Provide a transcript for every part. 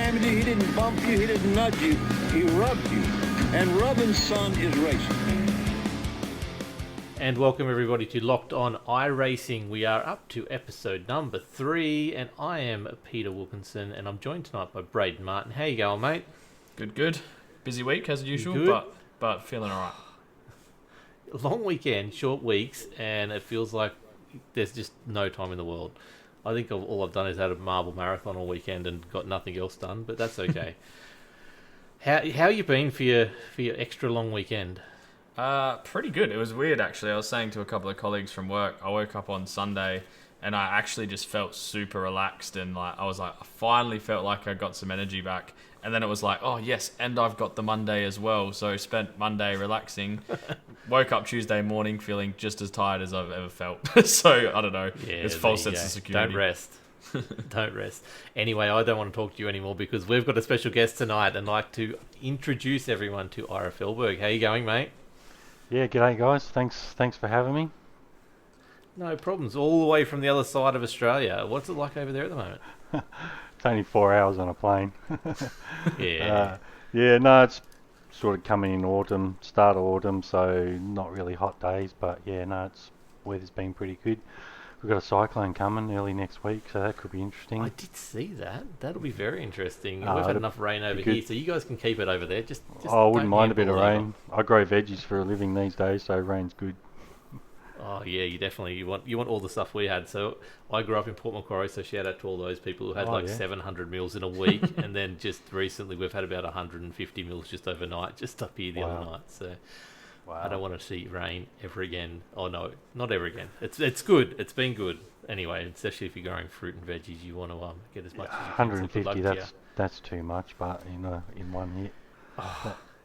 rammed you, he didn't bump you, he didn't nudge you, he rubbed you. And rubbing, son, is racing. And welcome everybody to Locked On iRacing. We are up to episode number 3, and I am Peter Wilkinson, and I'm joined tonight by Braden Martin. How you going, mate? Good. Busy week as usual, but feeling alright. Long weekend, short weeks, and it feels like there's just no time in the world. I think all I've done is had a marble marathon all weekend and got nothing else done, but that's okay. How you been for your extra long weekend? Pretty good. It was weird actually. I was saying to a couple of colleagues from work, I woke up on Sunday and I actually just felt super relaxed, and I finally felt like I got some energy back. And then it was like, oh yes, and I've got the Monday as well. So spent Monday relaxing. Woke up Tuesday morning feeling just as tired as I've ever felt. So I don't know. Yeah, it's false sense of security. Don't rest. Don't rest. Anyway, I don't want to talk to you anymore because we've got a special guest tonight, and I'd like to introduce everyone to Ira Fehlberg. How you going, mate? Yeah, g'day guys. Thanks for having me. No problems. All the way from the other side of Australia. What's it like over there at the moment? It's only 4 hours on a plane. Yeah. No, it's sort of coming in autumn, start of autumn, so not really hot days, but yeah, no, weather's been pretty good. We've got a cyclone coming early next week, so that could be interesting. I did see that. That'll be very interesting. We've had enough rain over here, so you guys can keep it over there. Just I wouldn't mind a bit of rain. I grow veggies for a living these days, so rain's good. Oh yeah, you want all the stuff we had. So I grew up in Port Macquarie, so shout out to all those people who had 700 mils in a week, and then just recently we've had about 150 mils just overnight, just up here the other night. So I don't want to see rain ever again. Oh no, not ever again. It's good. It's been good anyway. Especially if you're growing fruit and veggies, you want to get as much as you can. 150. That's too much, but in 1 hit.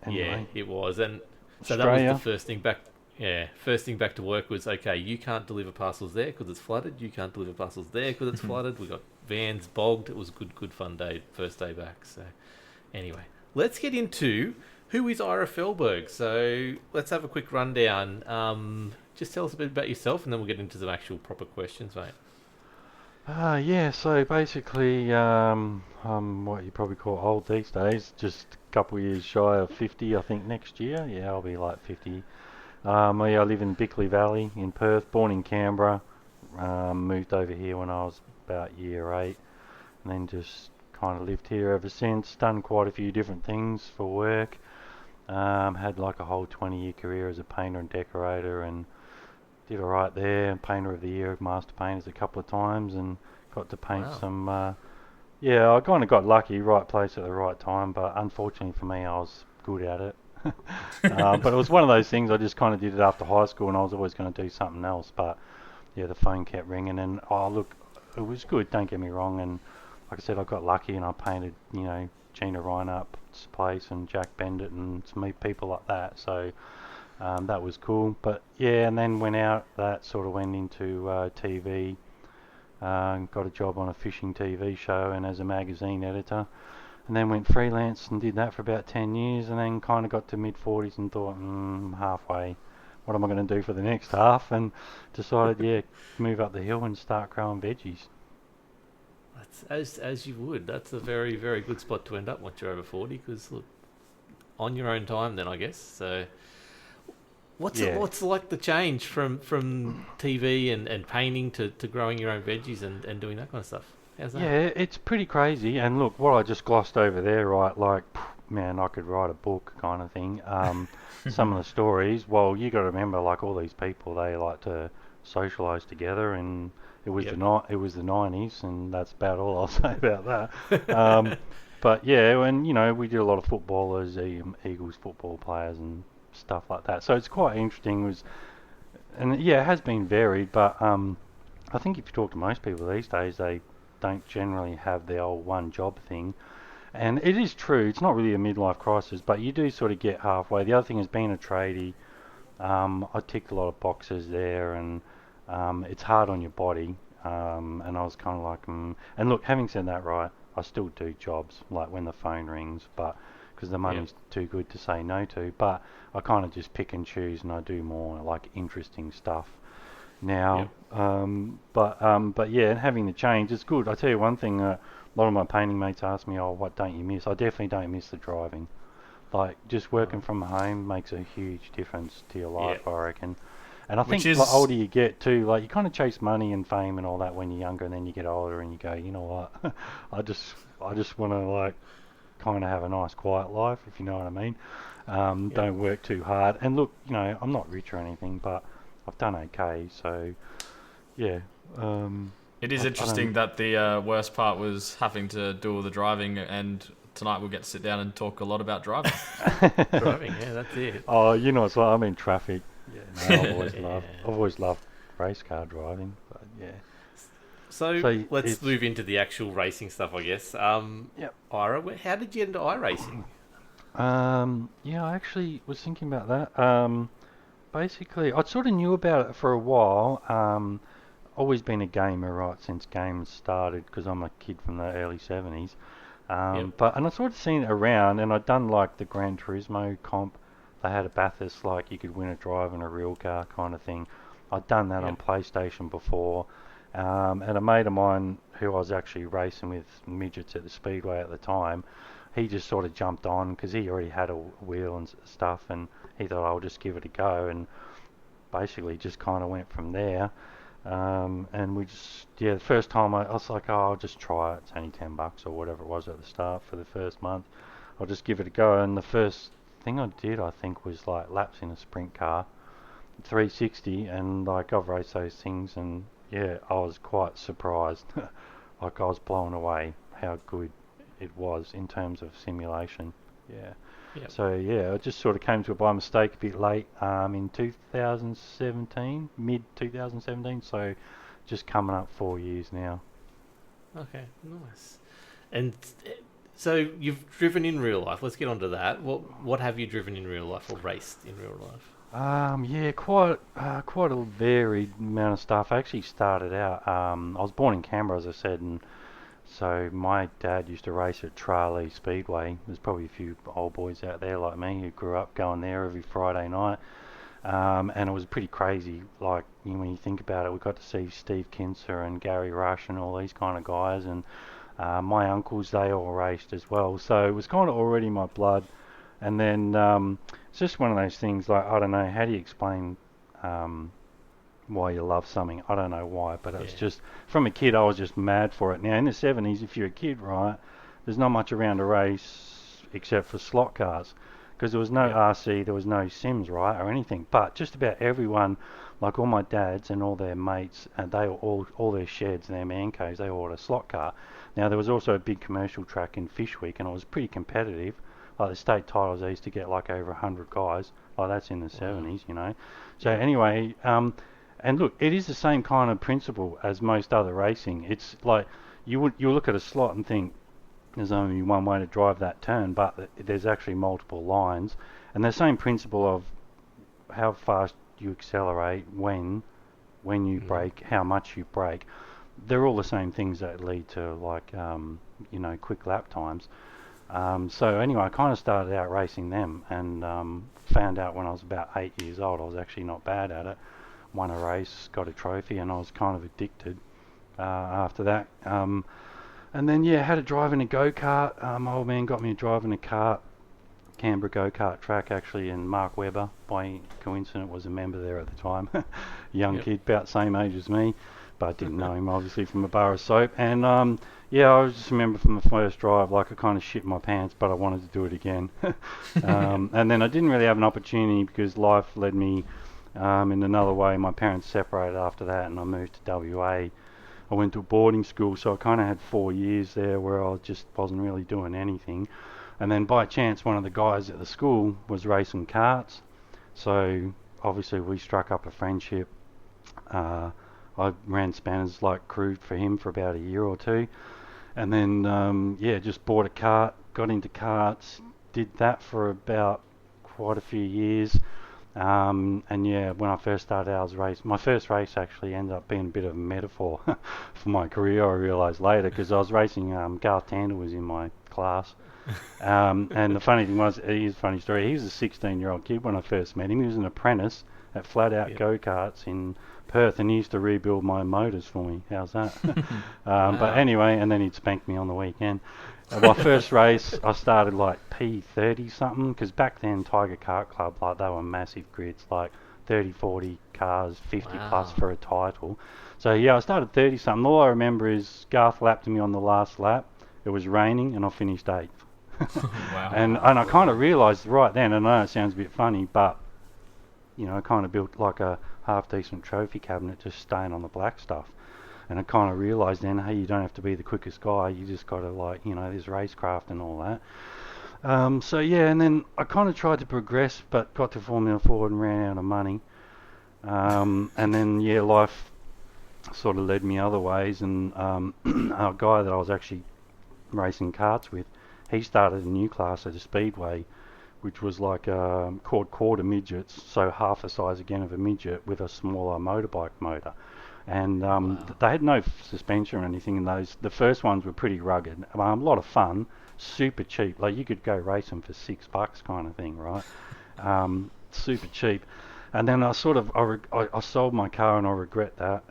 Anyway. Yeah, it was, and so Australia. That was the first thing back. Yeah, first thing back to work was, okay, you can't deliver parcels there because it's flooded. You can't deliver parcels there because it's flooded. We got vans bogged. It was a good fun day, first day back. So anyway, let's get into who is Ira Fehlberg. So let's have a quick rundown. Just tell us a bit about yourself, and then we'll get into some actual proper questions, mate. So basically, I'm what you probably call old these days, just a couple of years shy of 50, I think, next year. Yeah, I'll be like 50. I live in Bickley Valley in Perth, born in Canberra, moved over here when I was about year 8, and then just kind of lived here ever since, done quite a few different things for work, had like a whole 20-year career as a painter and decorator, and did alright there, Painter of the Year, Master Painters a couple of times, and got to paint some, I kind of got lucky, right place at the right time, but unfortunately for me I was good at it. But it was one of those things, I just kind of did it after high school, and I was always going to do something else, but yeah, the phone kept ringing, and it was good, don't get me wrong, and like I said, I got lucky and I painted, Gina Reinup's place and Jack Bendit and some people like that, so that was cool. But yeah, and then went out, that sort of went into TV, got a job on a fishing TV show and as a magazine editor. And then went freelance and did that for about 10 years, and then kind of got to mid-40s and thought, halfway, what am I going to do for the next half? And decided, move up the hill and start growing veggies. That's as you would. That's a very, very good spot to end up once you're over 40, because look, on your own time then, I guess. So what's like the change from TV and painting to growing your own veggies and doing that kind of stuff? How's that? Yeah, it's pretty crazy. And look, what I just glossed over there, right, like, man, I could write a book kind of thing. Some of the stories, well, you got to remember, like, all these people, they like to socialise together, and it was the 90s, and that's about all I'll say about that. But yeah, and we did a lot of footballers, Eagles football players and stuff like that. So it's quite interesting. It has been varied, but I think if you talk to most people these days, they don't generally have the old one job thing. And it is true, it's not really a midlife crisis, but you do sort of get halfway. The other thing is being a tradie, I ticked a lot of boxes there, and it's hard on your body, and I was kind of like, and look, having said that, right, I still do jobs, like when the phone rings, but because the money's too good to say no to, but I kind of just pick and choose, and I do more like interesting stuff now. But yeah, and having the change, it's good. I tell you one thing, a lot of my painting mates ask me, oh, what don't you miss? I definitely don't miss the driving. Like, just working from home makes a huge difference to your life, I reckon. And I think the older you get too, like, you kind of chase money and fame and all that when you're younger, and then you get older and you go, you know what, I just want to, like, kind of have a nice quiet life, if you know what I mean. Don't work too hard. And look, you know, I'm not rich or anything, but I've done okay, so yeah. It is interesting that the worst part was having to do all the driving, and tonight we'll get to sit down and talk a lot about driving. Driving, yeah, that's it. Oh, you know, it's like I'm in traffic. Yeah, no, I've always loved race car driving, but yeah. So let's move into the actual racing stuff, I guess. Ira, how did you get into iRacing? Yeah, I actually was thinking about that. Basically, I sort of knew about it for a while. Always been a gamer, right, since games started, because I'm a kid from the early 70s. And I sort of seen it around, and I'd done like the Gran Turismo comp. They had a Bathurst, like you could win a drive in a real car kind of thing. I'd done that on PlayStation before. And a mate of mine who I was actually racing with midgets at the Speedway at the time, he just sort of jumped on because he already had a wheel and stuff, and he thought I'll just give it a go, and basically just kind of went from there. And we just, the first time I was like, oh, I'll just try it. It's only $10 or whatever it was at the start for the first month. I'll just give it a go. And the first thing I did, I think, was like laps in a sprint car, 360, and like I've raced those things, and yeah, I was quite surprised. Like I was blown away how good it was in terms of simulation. Yeah. So yeah, I just sort of came to it by mistake a bit late in 2017, mid 2017. So just coming up 4 years now. Okay, nice. And so you've driven in real life. Let's get on to that. What have you driven in real life or raced in real life? Yeah, quite a varied amount of stuff. I actually started out. I was born in Canberra, as I said, and so my dad used to race at Tralee Speedway. There's probably a few old boys out there like me who grew up going there every Friday night. And it was pretty crazy. Like, when you think about it, we got to see Steve Kinser and Gary Rush and all these kind of guys. And my uncles, they all raced as well. So it was kind of already my blood. And then it's just one of those things, like, I don't know, how do you explain why you love something? I don't know why, but it's just, from a kid, I was just mad for it. Now, in the 70s, if you're a kid, right, there's not much around to race except for slot cars, because there was no RC, there was no Sims, right, or anything. But just about everyone, like all my dads and all their mates, and they all their sheds and their man caves, they all had a slot car. Now, there was also a big commercial track in Fishwick, and it was pretty competitive. Like the state titles, they used to get like over 100 guys. Like, that's in the 70s, you know. So anyway, and look, it is the same kind of principle as most other racing. It's like you look at a slot and think there's only one way to drive that turn, but there's actually multiple lines. And the same principle of how fast you accelerate, when you brake, how much you brake. They're all the same things that lead to, like, quick lap times. So anyway, I kind of started out racing them, and found out when I was about 8 years old I was actually not bad at it. Won a race, got a trophy, and I was kind of addicted after that. And then had a drive in a go-kart. My old man got me a drive in a kart, Canberra go-kart track actually, and Mark Webber, by coincidence, was a member there at the time. Young kid, about the same age as me, but I didn't know him obviously from a bar of soap. And I just remember from the first drive, like, I kind of shit my pants, but I wanted to do it again. And then I didn't really have an opportunity because life led me in another way. My parents separated after that, and I moved to WA. I went to a boarding school, so I kind of had 4 years there where I just wasn't really doing anything. And then by chance, one of the guys at the school was racing karts, so obviously we struck up a friendship. I ran spanners, like, crew for him for about a year or two, and then just bought a kart, got into karts, did that for about quite a few years. And when I first started out, I was racing. My first race actually ended up being a bit of a metaphor for my career, I realised later, because I was racing, Garth Tander was in my class. And the funny thing was, here's a funny story, he was a 16-year-old kid when I first met him. He was an apprentice at Flat Out Go-Karts in Perth, and he used to rebuild my motors for me. How's that? Wow. But anyway, and then he'd spank me on the weekend. My first race, I started like P30 something, because back then Tiger Kart Club, like they were massive grids, like 30, 40 cars, 50 plus Wow. for a title. So yeah, I started 30 something. All I remember is Garth lapped me on the last lap. It was raining, and I finished 8th. Wow. And I kind of realised right then, and I know it sounds a bit funny, but you know, I kind of built like a half decent trophy cabinet just staying on the black stuff. And I kind of realised then, hey, you don't have to be the quickest guy. You just got to, like, you know, there's racecraft and all that. So yeah, and then I kind of tried to progress, but got to Formula Ford and ran out of money. And then yeah, life sort of led me other ways. And a guy that I was actually racing karts with, he started a new class at a speedway, which was like called quarter midgets, so half the size again of a midget with a smaller motorbike motor. And they had no suspension or anything in those. The first ones were pretty rugged, a lot of fun, super cheap. Like you could go race them for $6 kind of thing, right? Super cheap. And then I sold my car, and I regret that.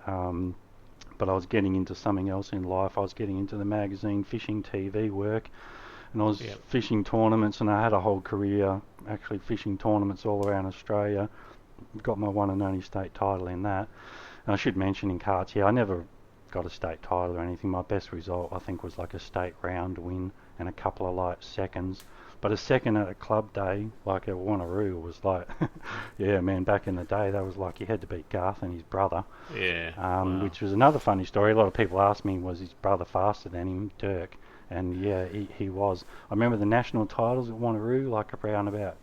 But I was getting into something else in life. I was getting into the magazine, fishing, TV work, and I was fishing tournaments, and I had a whole career actually fishing tournaments all around Australia. Got my one and only state title in that. And I should mention in karts, yeah, I never got a state title or anything. My best result, I think, was like a state round win and a couple of like seconds. But a second at a club day, like at Wanneroo, was like, yeah, man, back in the day, that was like you had to beat Garth and his brother. Yeah. Which was another funny story. A lot of people asked me, was his brother faster than him, Dirk? And yeah, he was. I remember the national titles at Wanneroo, like around about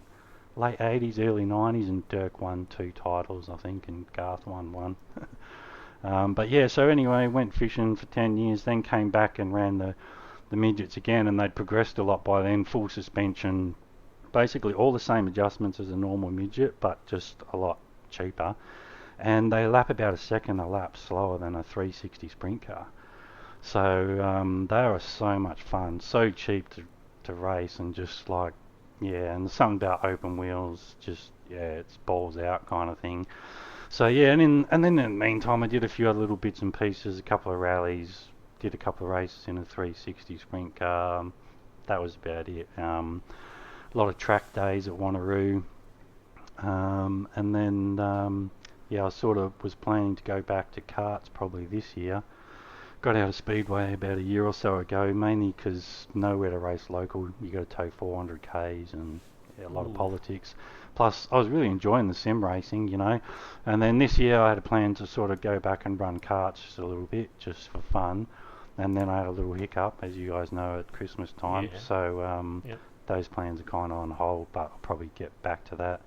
late 80s, early 90s, and Dirk won 2 titles, I think, and Garth won 1. But yeah, so anyway, went fishing for 10 years, then came back and ran the midgets again, and they'd progressed a lot by then, full suspension, basically all the same adjustments as a normal midget, but just a lot cheaper. And they lap about a second a lap slower than a 360 sprint car. So they are so much fun, so cheap to race, and just like, yeah, and something about open wheels, just, yeah, it's balls out kind of thing. So yeah, and then in the meantime, I did a few other little bits and pieces, a couple of rallies, did a couple of races in a 360 sprint car. That was about it. A lot of track days at Wanneroo. And then, yeah, I sort of was planning to go back to karts probably this year. Got out of Speedway about a year or so ago, mainly because nowhere to race local. You got to tow 400 Ks and a lot of politics. Plus, I was really enjoying the sim racing, you know. And then this year I had a plan to sort of go back and run karts just a little bit, just for fun. And then I had a little hiccup, as you guys know, at Christmas time. Yeah. So those plans are kind of on hold, but I'll probably get back to that.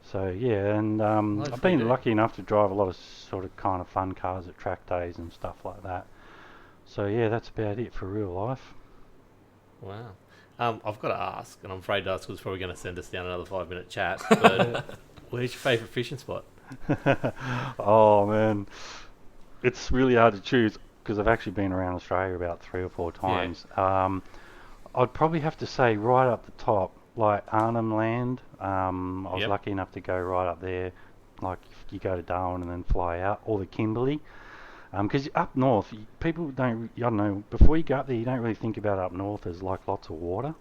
So yeah, and I've been lucky enough to drive a lot of sort of kind of fun cars at track days and stuff like that. So yeah, that's about it for real life. Wow. I've got to ask, and I'm afraid to ask because it's probably going to send us down another 5-minute chat, but where's your favourite fishing spot? Oh man, it's really hard to choose because I've actually been around Australia about 3 or 4 times. Yeah. I'd probably have to say right up the top, like Arnhem Land. I was lucky enough to go right up there, like you go to Darwin and then fly out, or the Kimberley. Because up north, people don't, I don't know, before you go up there, you don't really think about up north as like lots of water.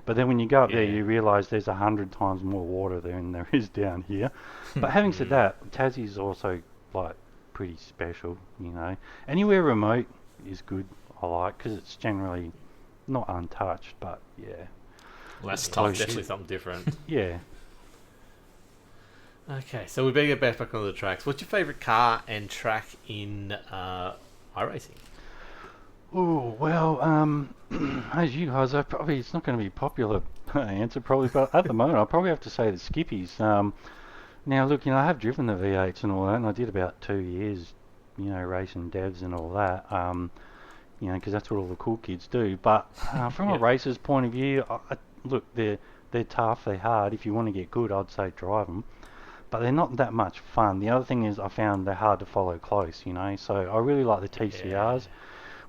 But then when you go up there, you realise there's 100 times more water there than there is down here. But having said that, Tassie's also like pretty special, you know. Anywhere remote is good, I like, because it's generally not untouched, but yeah. Less tough. Definitely something different. Yeah. Okay, so we better get back on the tracks. What's your favourite car and track in iRacing? Oh, well, as you guys, it's not going to be a popular answer probably, but at the moment I'll probably have to say the Skippies. Now, look, you know, I have driven the V8s and all that, and I did about 2 years, you know, racing devs and all that, you know, because that's what all the cool kids do. But from a racer's point of view, look, they're tough, they're hard. If you want to get good, I'd say drive them. But they're not that much fun. The other thing is I found they're hard to follow close, you know. So I really like the TCRs. Yeah.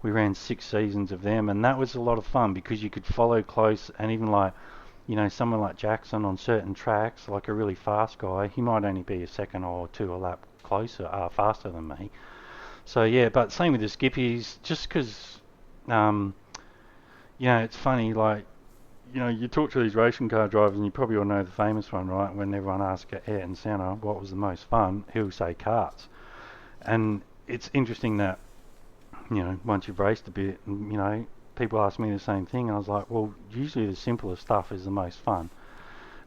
We ran 6 seasons of them, and that was a lot of fun because you could follow close, and even like, you know, someone like Jackson on certain tracks, like a really fast guy, he might only be a second or 2 a lap faster than me. So yeah, but same with the skippies, just because, it's funny, like, you talk to these racing car drivers, and you probably all know the famous one, right? When everyone asks Ayrton Senna what was the most fun, he'll say karts. And it's interesting that, once you've raced a bit, people ask me the same thing. I was like, well, usually the simplest stuff is the most fun.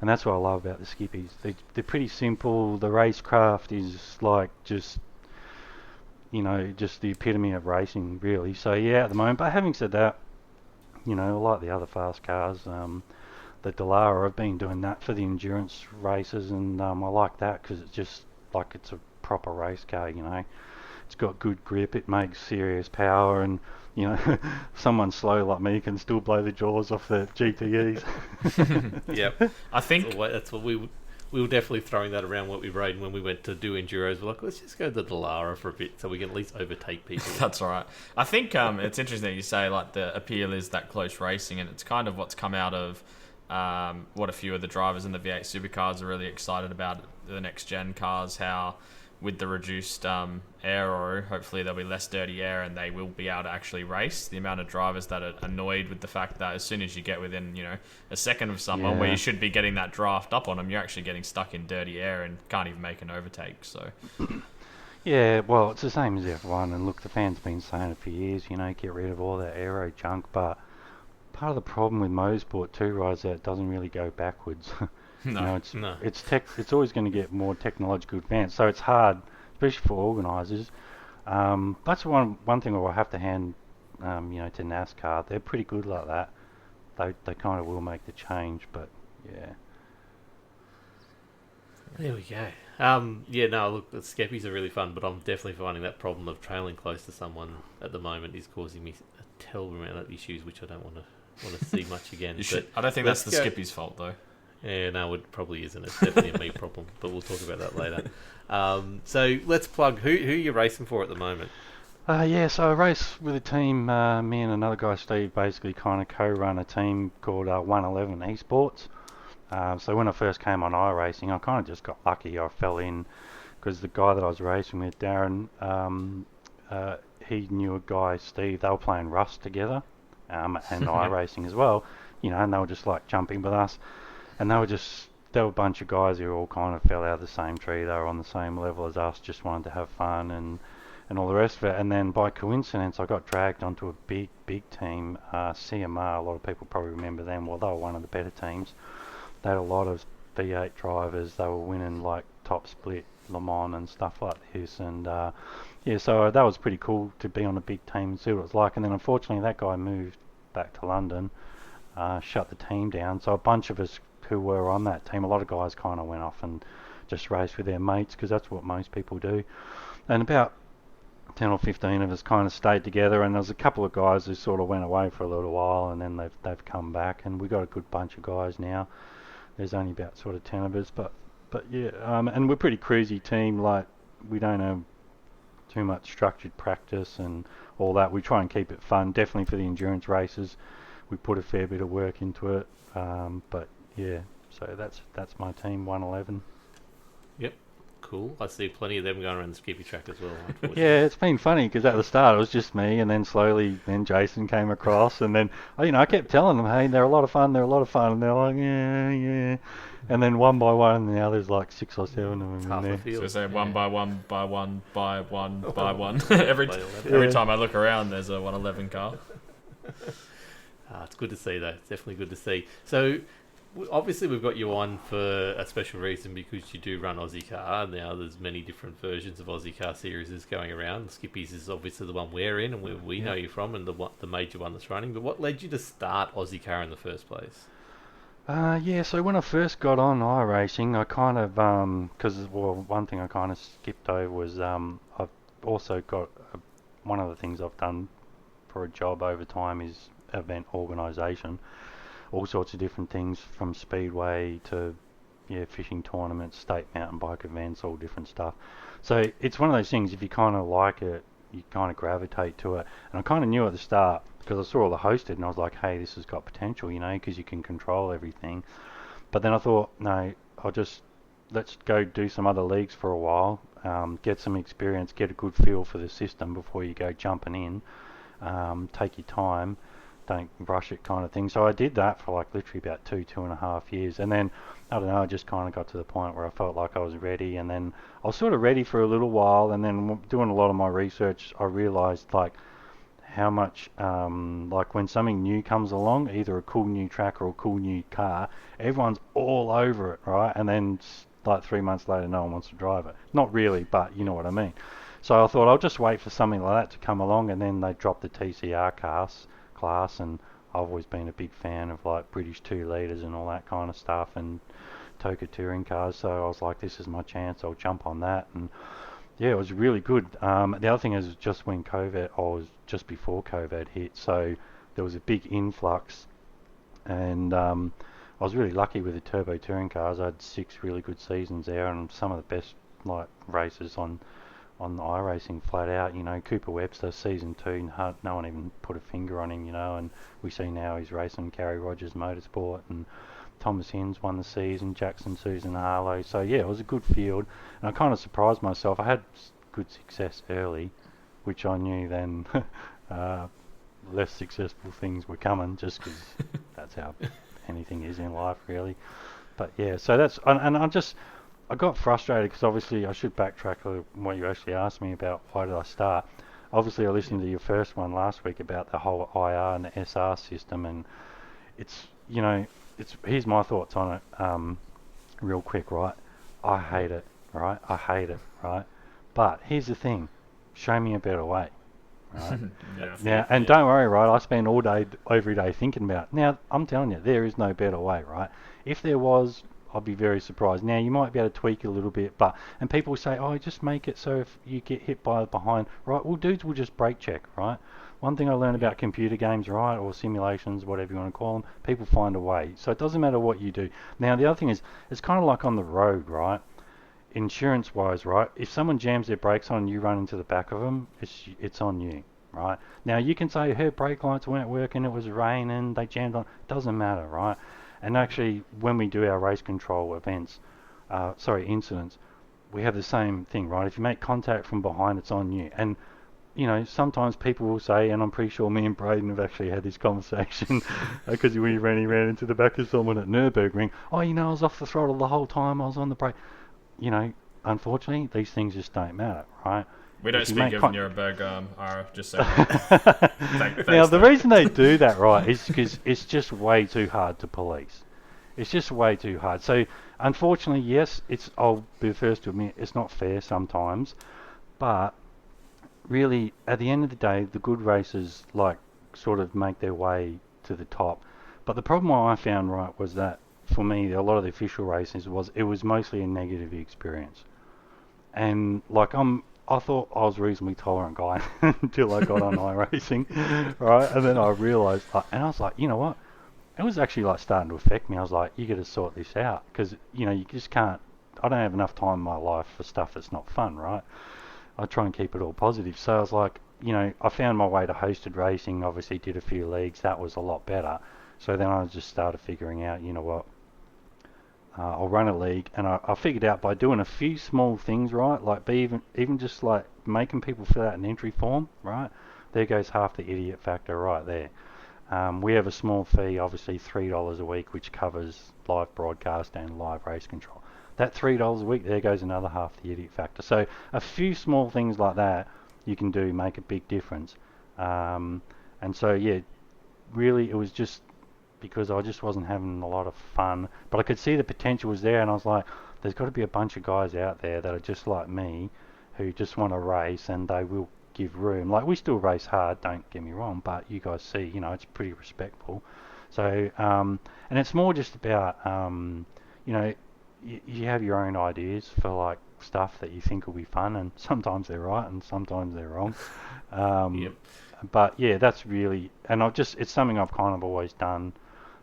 And that's what I love about the skippies. They're pretty simple. The racecraft is like just the epitome of racing, really. So yeah, at the moment. But having said that, like the other fast cars, the Dallara, I've been doing that for the endurance races, and I like that because it's just like it's a proper race car. It's got good grip, it makes serious power, and someone slow like me can still blow the jaws off the GTEs. Yep. I think that's what we were definitely throwing that around what we rode when we went to do enduros. We're like, let's just go to the Dallara for a bit so we can at least overtake people. That's all right. I think it's interesting that you say like the appeal is that close racing, and it's kind of what's come out of what a few of the drivers in the V8 supercars are really excited about the next gen cars. How with the reduced aero, hopefully there'll be less dirty air and they will be able to actually race. The amount of drivers that are annoyed with the fact that as soon as you get within, a second of someone where you should be getting that draft up on them, you're actually getting stuck in dirty air and can't even make an overtake. So, yeah, well, it's the same as F1, and look, the fans have been saying it for years, get rid of all that aero junk, but part of the problem with motorsport too, right, is that it doesn't really go backwards. It's always going to get more technological advanced, so it's hard, especially for organisers. That's one thing I'll have to hand, to NASCAR. They're pretty good like that. They kind of will make the change, but yeah. There we go. Look, the skeppies are really fun, but I'm definitely finding that problem of trailing close to someone at the moment is causing me a terrible amount of issues, which I don't want to see much again. I don't think that's the skippy's fault though. Yeah, no, it probably isn't. It's definitely a me problem, but we'll talk about that later. So let's plug who you're racing for at the moment. So I race with a team, me and another guy, Steve, basically kind of co-run a team called 111 Esports. So when I first came on iRacing, I kind of just got lucky. I fell in because the guy that I was racing with, Darren, he knew a guy, Steve. They were playing Rust together, and iRacing as well, and they were just like jumping with us. And they were a bunch of guys who all kind of fell out of the same tree. They were on the same level as us, just wanted to have fun and all the rest of it. And then by coincidence, I got dragged onto a big team, CMR. A lot of people probably remember them. Well, they were one of the better teams. They had a lot of V8 drivers. They were winning like top split, Le Mans and stuff like this. And so that was pretty cool to be on a big team and see what it was like. And then unfortunately, that guy moved back to London, shut the team down. So a bunch of us who were on that team, a lot of guys kind of went off and just raced with their mates because that's what most people do. And about 10 or 15 of us kind of stayed together, and there was a couple of guys who sort of went away for a little while, and then they've come back, and we got a good bunch of guys now. There's only about sort of 10 of us, but yeah, and we're a pretty cruisy team. Like, we don't have too much structured practice and all that. We try and keep it fun. Definitely for the endurance races, we put a fair bit of work into it. But yeah, so that's my team, 111. Yep, cool. I see plenty of them going around the skippy track as well. Yeah, it's been funny because at the start it was just me, and then slowly then Jason came across, and then I kept telling them, hey, they're a lot of fun, and they're like, yeah, and then one by one, and now there's like 6 or 7 of them in there. So say one by one by one by one by one. every time I look around, there's a 111 car. It's good to see, though. It's definitely good to see. So, obviously, we've got you on for a special reason because you do run Ozicar. Now, there's many different versions of Ozicar series going around. Skippies is obviously the one we're in and where we know you from, and the major one that's running. But what led you to start Ozicar in the first place? So when I first got on iRacing, I kind of, one thing I kind of skipped over was I've also got, one of the things I've done for a job over time is event organisation. All sorts of different things from speedway to fishing tournaments, state mountain bike events, all different stuff. So it's one of those things, if you kind of like it, you kind of gravitate to it. And I kind of knew at the start because I saw all the hosted and I was like, hey, this has got potential, because you can control everything. But then I thought, no, let's go do some other leagues for a while. get some experience, get a good feel for the system before you go jumping in. Take your time, don't rush it, kind of thing. So I did that for like literally about 2.5 years, and then I don't know, I just kind of got to the point where I felt like I was ready, and then I was sort of ready for a little while, and then doing a lot of my research, I realised like how much like when something new comes along, either a cool new track or a cool new car, everyone's all over it, right? And then like 3 months later, no one wants to drive it. Not really, but you know what I mean. So I thought I'll just wait for something like that to come along, and then they dropped the TCR class, and I've always been a big fan of like British 2 litres and all that kind of stuff, and Toka touring cars. So I was like, this is my chance. I'll jump on that, and yeah, it was really good. The other thing is just when COVID, I was just before COVID hit, so there was a big influx, and I was really lucky with the turbo touring cars. I had 6 really good seasons there, and some of the best like races on iRacing flat out. You know, Cooper Webster season 2, no one even put a finger on him. You know, and we see now he's racing Gary Rogers Motorsport, and Thomas Hinds won the season, Jackson, Susan Harlow. So yeah, it was a good field, and I kind of surprised myself. I had good success early, which I knew then less successful things were coming, just because that's how anything is in life, really. But yeah, so that's, and I got frustrated because obviously I should backtrack on what you actually asked me about. Why did I start? Obviously, I listened to your first one last week about the whole IR and the SR system, and it's, you know, here's my thoughts on it, real quick, right? I hate it, right? I hate it, right? But here's the thing, show me a better way, right? Now, and don't worry, right? I spend all day, every day thinking about it. Now, I'm telling you, there is no better way, right? If there was, I'd be very surprised. Now, you might be able to tweak it a little bit, and people say, oh, just make it so if you get hit by behind, right? Well, dudes will just brake check, right? One thing I learned about computer games, right, or simulations, whatever you want to call them, people find a way. So it doesn't matter what you do. Now, the other thing is, it's kind of like on the road, right? Insurance-wise, right? If someone jams their brakes on and you run into the back of them, it's on you, right? Now, you can say her brake lights weren't working, it was raining, they jammed on. Doesn't matter, right? And actually, when we do our race control events, incidents, we have the same thing, right? If you make contact from behind, it's on you. And you know, sometimes people will say, and I'm pretty sure me and Braden have actually had this conversation, because when he ran into the back of someone at Nürburgring, oh, you know, I was off the throttle the whole time, I was on the brake. You know, unfortunately, these things just don't matter, right? We don't speak of Nuremberg, Ira, just so Now, the reason they do that, right, is because it's just way too hard to police. It's just way too hard. So, unfortunately, yes, I'll be the first to admit, it's not fair sometimes, but really, at the end of the day, the good racers like sort of make their way to the top. But the problem I found, right, was that for me, a lot of the official races it was mostly a negative experience. And like I thought I was a reasonably tolerant guy until I got on iRacing, right? And then I realised, and I was like, you know what? It was actually like starting to affect me. I was like, you got to sort this out, because you know you just can't. I don't have enough time in my life for stuff that's not fun, right? I try and keep it all positive. So I was like, you know, I found my way to hosted racing, obviously did a few leagues, that was a lot better. So then I just started figuring out, you know what, I'll run a league, and I figured out by doing a few small things, right, like even just like making people fill out an entry form, right, there goes half the idiot factor right there. We have a small fee, obviously $3 a week, which covers live broadcast and live race control. That $3 a week, there goes another half the idiot factor. So a few small things like that you can do make a big difference. And so yeah, really it was just because I just wasn't having a lot of fun, but I could see the potential was there, and I was like, there's got to be a bunch of guys out there that are just like me, who just want to race, and they will give room. Like, we still race hard, don't get me wrong, but you guys see, you know, it's pretty respectful. So and it's more just about you know, you have your own ideas for like stuff that you think will be fun, and sometimes they're right and sometimes they're wrong. Yep. But yeah, that's really, and it's something I've kind of always done.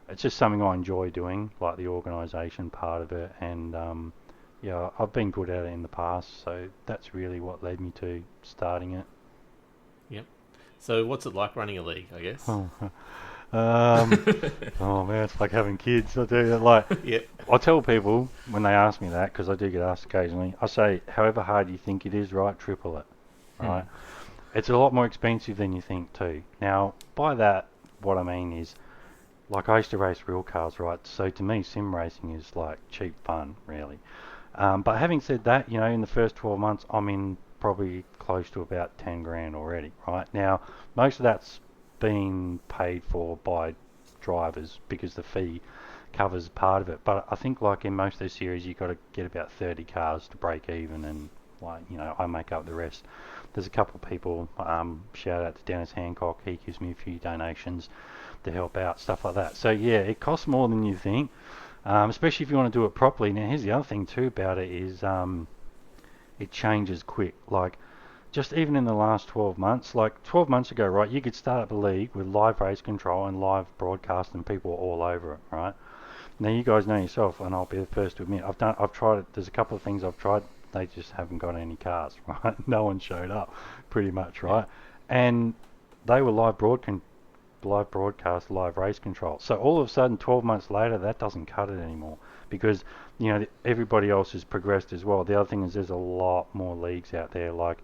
It's just something I enjoy doing, like the organisation part of it, and yeah, I've been good at it in the past, so that's really what led me to starting it. Yep. So what's it like running a league, I guess? Oh man, it's like having kids. I do that. Like, Yeah. I tell people when they ask me that, because I do get asked occasionally, I say, however hard you think it is, right, triple it, right? It's a lot more expensive than you think too. Now, by that, what I mean is, like I used to race real cars, right? So to me, sim racing is like cheap fun, really. But having said that, you know, in the first 12 months, I'm in probably close to about 10 grand already, right? Now, most of that's been paid for by drivers because the fee covers part of it. But I think like in most of those series, you've got to get about 30 cars to break even, and like, you know, I make up the rest. There's a couple of people, shout out to Dennis Hancock, he gives me a few donations to help out, stuff like that. So yeah, it costs more than you think. Especially if you want to do it properly. Now, here's the other thing too about it is it changes quick. Like, just even in the last 12 months, like 12 months ago, right, you could start up a league with live race control and live broadcast and people were all over it, right? Now, you guys know yourself, and I'll be the first to admit, I've tried it. There's a couple of things I've tried. They just haven't got any cars, right? No one showed up, pretty much, right? And they were live broadcast, live race control. So all of a sudden, 12 months later, that doesn't cut it anymore because, you know, everybody else has progressed as well. The other thing is there's a lot more leagues out there. Like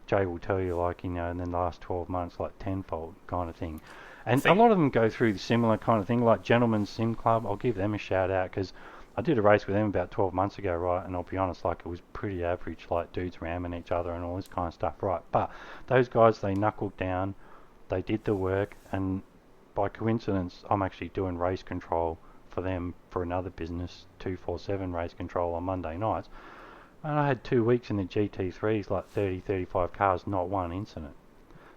Jay will tell you, like, you know, in the last 12 months, like tenfold kind of thing. And a lot of them go through the similar kind of thing, like Gentlemen's Sim Club. I'll give them a shout out because I did a race with them about 12 months ago, right? And I'll be honest, like, it was pretty average, like dudes ramming each other and all this kind of stuff, right? But those guys, they knuckled down, they did the work, and by coincidence, I'm actually doing race control for them for another business, 247 race control on Monday nights. And I had 2 weeks in the GT3s, like 30, 35 cars, not one incident.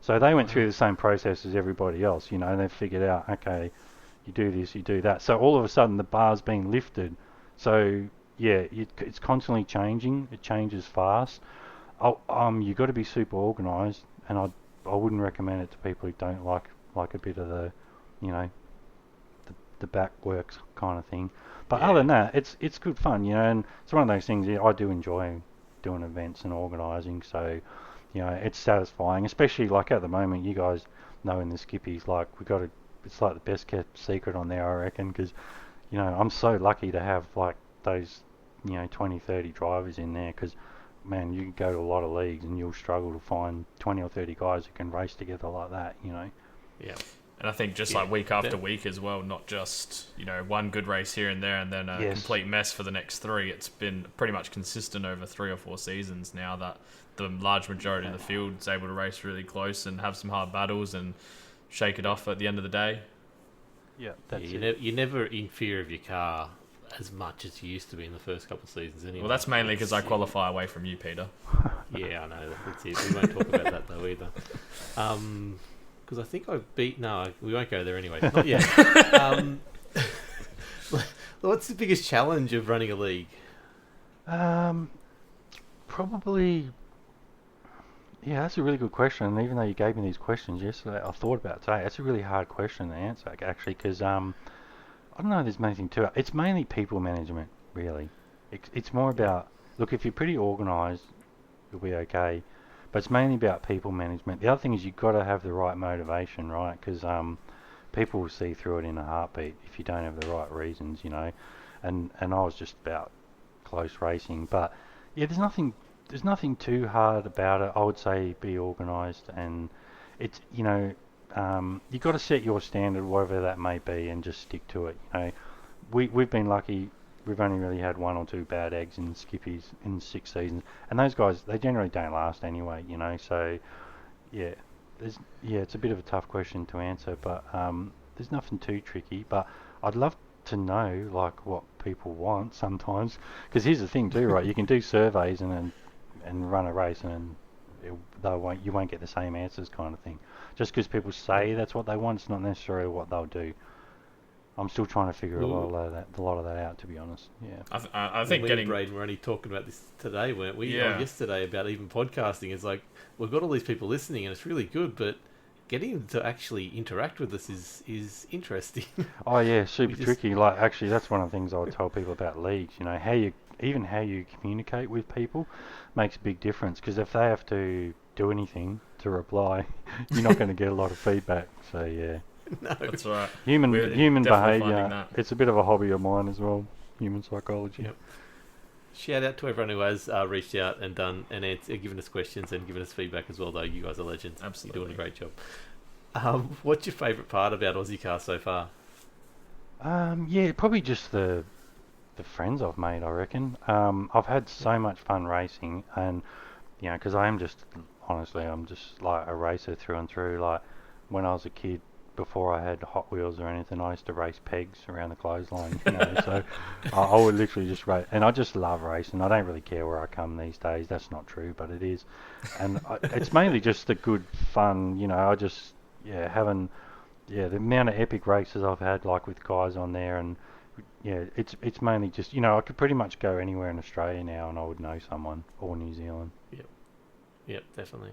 So they went through the same process as everybody else, you know, and they figured out, okay, you do this, you do that. So all of a sudden the bar's being lifted. So yeah, it's constantly changing. It changes fast. You got to be super organised, and I wouldn't recommend it to people who don't like a bit of the, you know, the back works kind of thing. But other than that, it's good fun, you know, and it's one of those things. I do enjoy doing events and organising. So, you know, it's satisfying, especially like at the moment. You guys know in the skippies, like it's like the best kept secret on there, I reckon, because, you know, I'm so lucky to have like those, you know, 20, 30 drivers in there, because man, you can go to a lot of leagues and you'll struggle to find 20 or 30 guys who can race together like that, you know. Yeah. And I think just like week after week as well, not just, you know, one good race here and there and then a complete mess for the next 3. It's been pretty much consistent over 3 or 4 seasons now that the large majority of the field is able to race really close and have some hard battles and shake it off at the end of the day. Yeah, that's you're never in fear of your car as much as you used to be in the first couple of seasons anyway. Well, that's mainly because I qualify away from you, Peter. Yeah, I know. That's it. We won't talk about that though either. Because I think we won't go there anyway. Not yet. What's the biggest challenge of running a league? Probably, yeah, that's a really good question. And even though you gave me these questions yesterday, I thought about it today. That's a really hard question to answer, actually, because I don't know if there's anything to it. It's mainly people management, really. It's more about, look, if you're pretty organised, you'll be okay. But it's mainly about people management. The other thing is you've got to have the right motivation, right? Because people will see through it in a heartbeat if you don't have the right reasons, you know. And I was just about close racing, but yeah, there's nothing too hard about it. I would say be organised, and it's, you know, you've got to set your standard, whatever that may be, and just stick to it. You know, we've been lucky. We've only really had 1 or 2 bad eggs in skippies in 6 seasons, and those guys, they generally don't last anyway, you know. So yeah, it's a bit of a tough question to answer, but there's nothing too tricky. But I'd love to know like what people want sometimes, because here's the thing too, right? You can do surveys and run a race, and you won't get the same answers, kind of thing. Just because people say that's what they want, it's not necessarily what they'll do. I'm still trying to figure a lot of that out, to be honest. Yeah. I think Braden, we're only talking about this today, weren't we? Yeah. Or yesterday, about even podcasting. It's like we've got all these people listening, and it's really good, but getting them to actually interact with us is interesting. Oh yeah, super tricky. Like, actually, that's one of the things I would tell people about leagues. You know, how you communicate with people makes a big difference. Because if they have to do anything to reply, you're not going to get a lot of feedback. So yeah. No. That's right. Human We're definitely finding behaviour. that. It's a bit of a hobby of mine as well. Human psychology. Yep. Shout out to everyone who has reached out and done and given us questions and given us feedback as well. Though you guys are legends. Absolutely. You're doing a great job. What's your favourite part about Ozicar so far? Yeah, probably just the friends I've made. I reckon. I've had so much fun racing, and because I am just honestly, I'm just like a racer through and through. Like when I was a kid, before I had Hot Wheels or anything, I used to race pegs around the clothesline. So I would literally just race, and I just love racing. I don't really care where I come these days. That's not true, but it is, and it's mainly just the good fun. I just having the amount of epic races I've had, like with guys on there, and it's mainly just I could pretty much go anywhere in Australia now, and I would know someone, or New Zealand. Yep, definitely.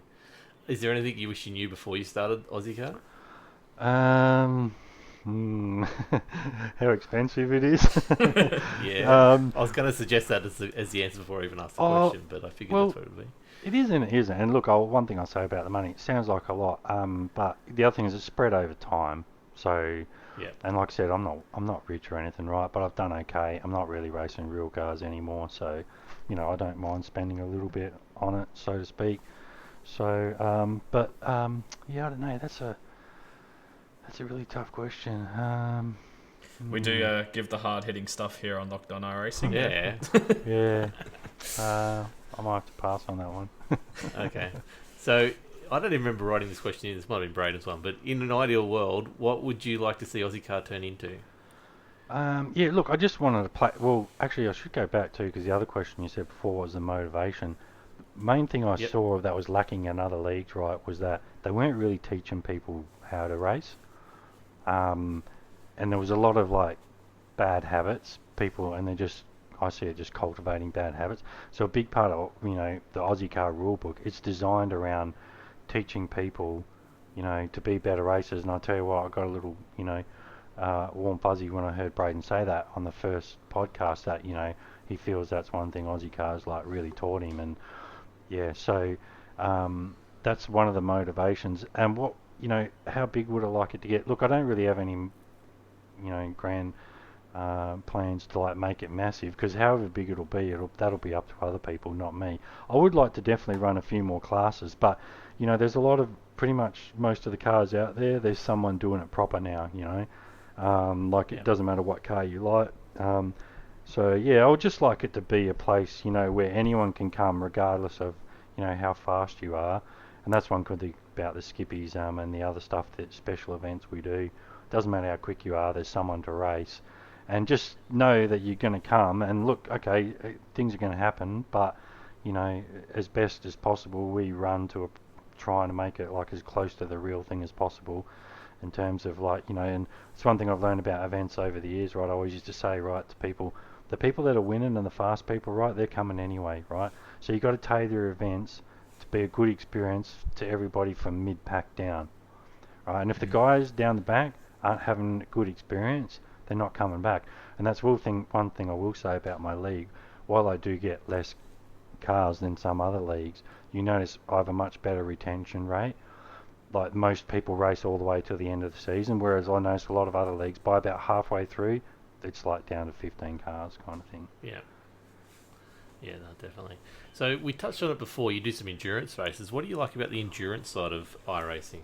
Is there anything you wish you knew before you started Ozicar? How expensive it is. Yeah, I was going to suggest that as the answer before I even asked the question, but I figured that's what it would be. It is and it isn't. And look, one thing I'll say about the money, it sounds like a lot, but the other thing is it's spread over time. So, and like I said, I'm not rich or anything, right? But I've done okay. I'm not really racing real cars anymore, so I don't mind spending a little bit on it, so to speak. So, I don't know. That's a really tough question. We do give the hard-hitting stuff here on Locked On iRacing. Yeah. Yeah. I might have to pass on that one. Okay. So, I don't even remember writing this question in. This might have been Braden's one. But in an ideal world, what would you like to see Ozicar turn into? Look, I just wanted to play... Well, actually, I should go back to, because the other question you said before was the motivation. Main thing I saw that was lacking in other leagues, right, was that they weren't really teaching people how to race. And there was a lot of, like, bad habits. I see it just cultivating bad habits. So a big part of, the Auzicar rulebook, it's designed around teaching people, to be better racers. And I tell you what, I got a little, warm fuzzy when I heard Braden say that on the first podcast that, he feels that's one thing Auzicar's like really taught him. And so that's one of the motivations. And what, how big would I like it to get? Look, I don't really have any, grand plans to like make it massive, because however big it'll be, that'll be up to other people, not me. I would like to definitely run a few more classes, but there's a lot of pretty much most of the cars out there. There's someone doing it proper now. It doesn't matter what car you like. So I would just like it to be a place where anyone can come regardless of how fast you are, and that's one good thing about the skippies and the other stuff, that special events we do. Doesn't matter how quick you are, there's someone to race. And just know that you're going to come, and look, okay, things are going to happen, but, as best as possible, we run to trying to make it like as close to the real thing as possible, in terms of like, and it's one thing I've learned about events over the years, right? I always used to say, right, to people, the people that are winning and the fast people, right, they're coming anyway, right? So you've got to tailor your events to be a good experience to everybody from mid-pack down, right? And if the guys down the back aren't having a good experience, they're not coming back. And that's one thing I will say about my league. While I do get less cars than some other leagues, you notice I have a much better retention rate. Like most people race all the way to the end of the season, whereas I notice a lot of other leagues, by about halfway through, it's like down to 15 cars kind of thing. Yeah, no, definitely. So we touched on it before. You do some endurance races. What do you like about the endurance side of iRacing?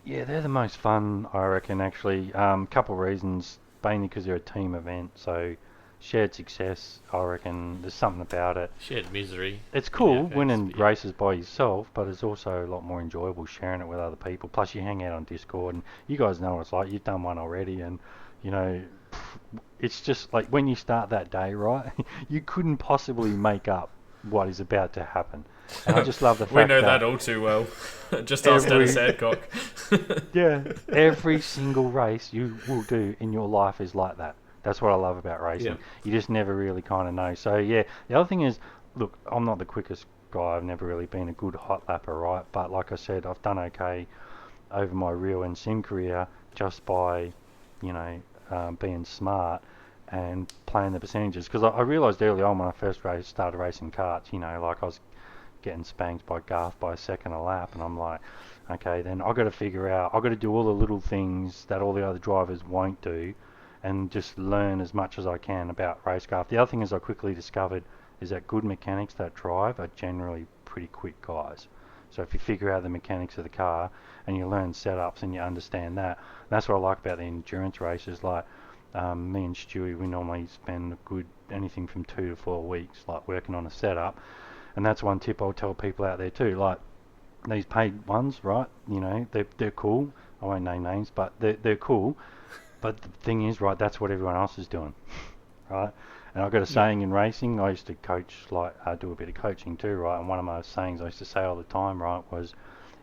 Yeah, they're the most fun, I reckon, actually. Couple of reasons. Mainly because they're a team event, so shared success, I reckon. There's something about it. Shared misery. It's cool winning races by yourself, but it's also a lot more enjoyable sharing it with other people. Plus, you hang out on Discord, and you guys know what it's like. You've done one already, and it's just like when you start that day, right? You couldn't possibly make up what is about to happen. And I just love the fact we know that all too well. Just ask Dennis Adcock. Every single race you will do in your life is like that. That's what I love about racing. Yeah. You just never really kind of know. So the other thing is, look, I'm not the quickest guy. I've never really been a good hot lapper, right? But like I said, I've done okay over my real and sim career just by, being smart and playing the percentages. Because I realised early on when I first started racing karts, like I was getting spanked by Garth by a second a lap, and I'm like, Okay, then I've got to figure out, I've got to do all the little things that all the other drivers won't do and just learn as much as I can about racecraft. The other thing is I quickly discovered is that good mechanics that drive are generally pretty quick guys. So if you figure out the mechanics of the car and you learn setups and you understand that, that's what I like about the endurance races. Like me and Stewie, we normally spend a good anything from 2 to 4 weeks like working on a setup, and that's one tip I'll tell people out there too. Like these paid ones, right? You know, they're cool. I won't name names, but they're cool. But the thing is, right, that's what everyone else is doing, right? And I've got a saying in racing. I used to coach, like do a bit of coaching too, right? And one of my sayings I used to say all the time, right, was,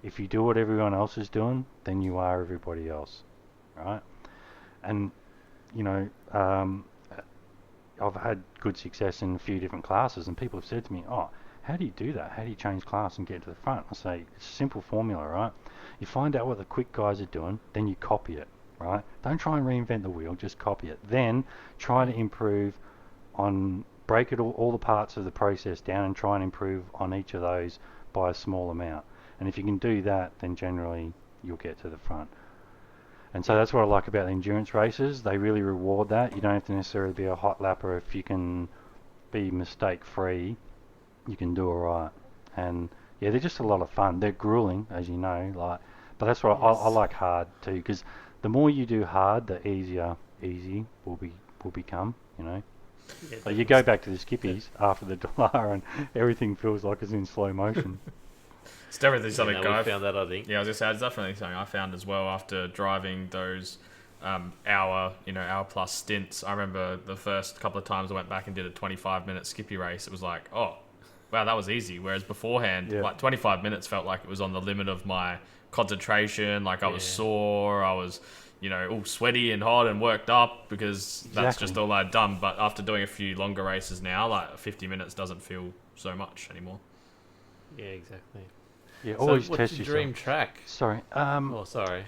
if you do what everyone else is doing, then you are everybody else, right? And you know, I've had good success in a few different classes, and people have said to me, "Oh, how do you do that? How do you change class and get to the front?" I say, it's a simple formula, right? You find out what the quick guys are doing, then you copy it, right? Don't try and reinvent the wheel, just copy it. Then try to improve on, break it all the parts of the process down and try and improve on each of those by a small amount. And if you can do that, then generally you'll get to the front. And so that's what I like about the endurance races. They really reward that. You don't have to necessarily be a hot lapper. If you can be mistake free, you can do alright. And yeah, they're just a lot of fun. They're grueling, as you know, like, but that's what I like hard too, because the more you do hard, the easier easy will become, you know. Yeah, Like you go back to the skippies after the Dallara and everything feels like it's in slow motion. It's definitely something we found that, I think. Yeah, I was just say it's definitely something I found as well after driving those hour plus stints. I remember the first couple of times I went back and did a 25-minute skippy race. It was like, oh, wow, that was easy. Whereas beforehand, like 25 minutes felt like it was on the limit of my concentration. Like I was sore, I was, all sweaty and hot and worked up because that's just all I'd done. But after doing a few longer races now, like 50 minutes doesn't feel so much anymore. Yeah, exactly. Yeah, So always what's test your yourself. dream track? Sorry. Sorry.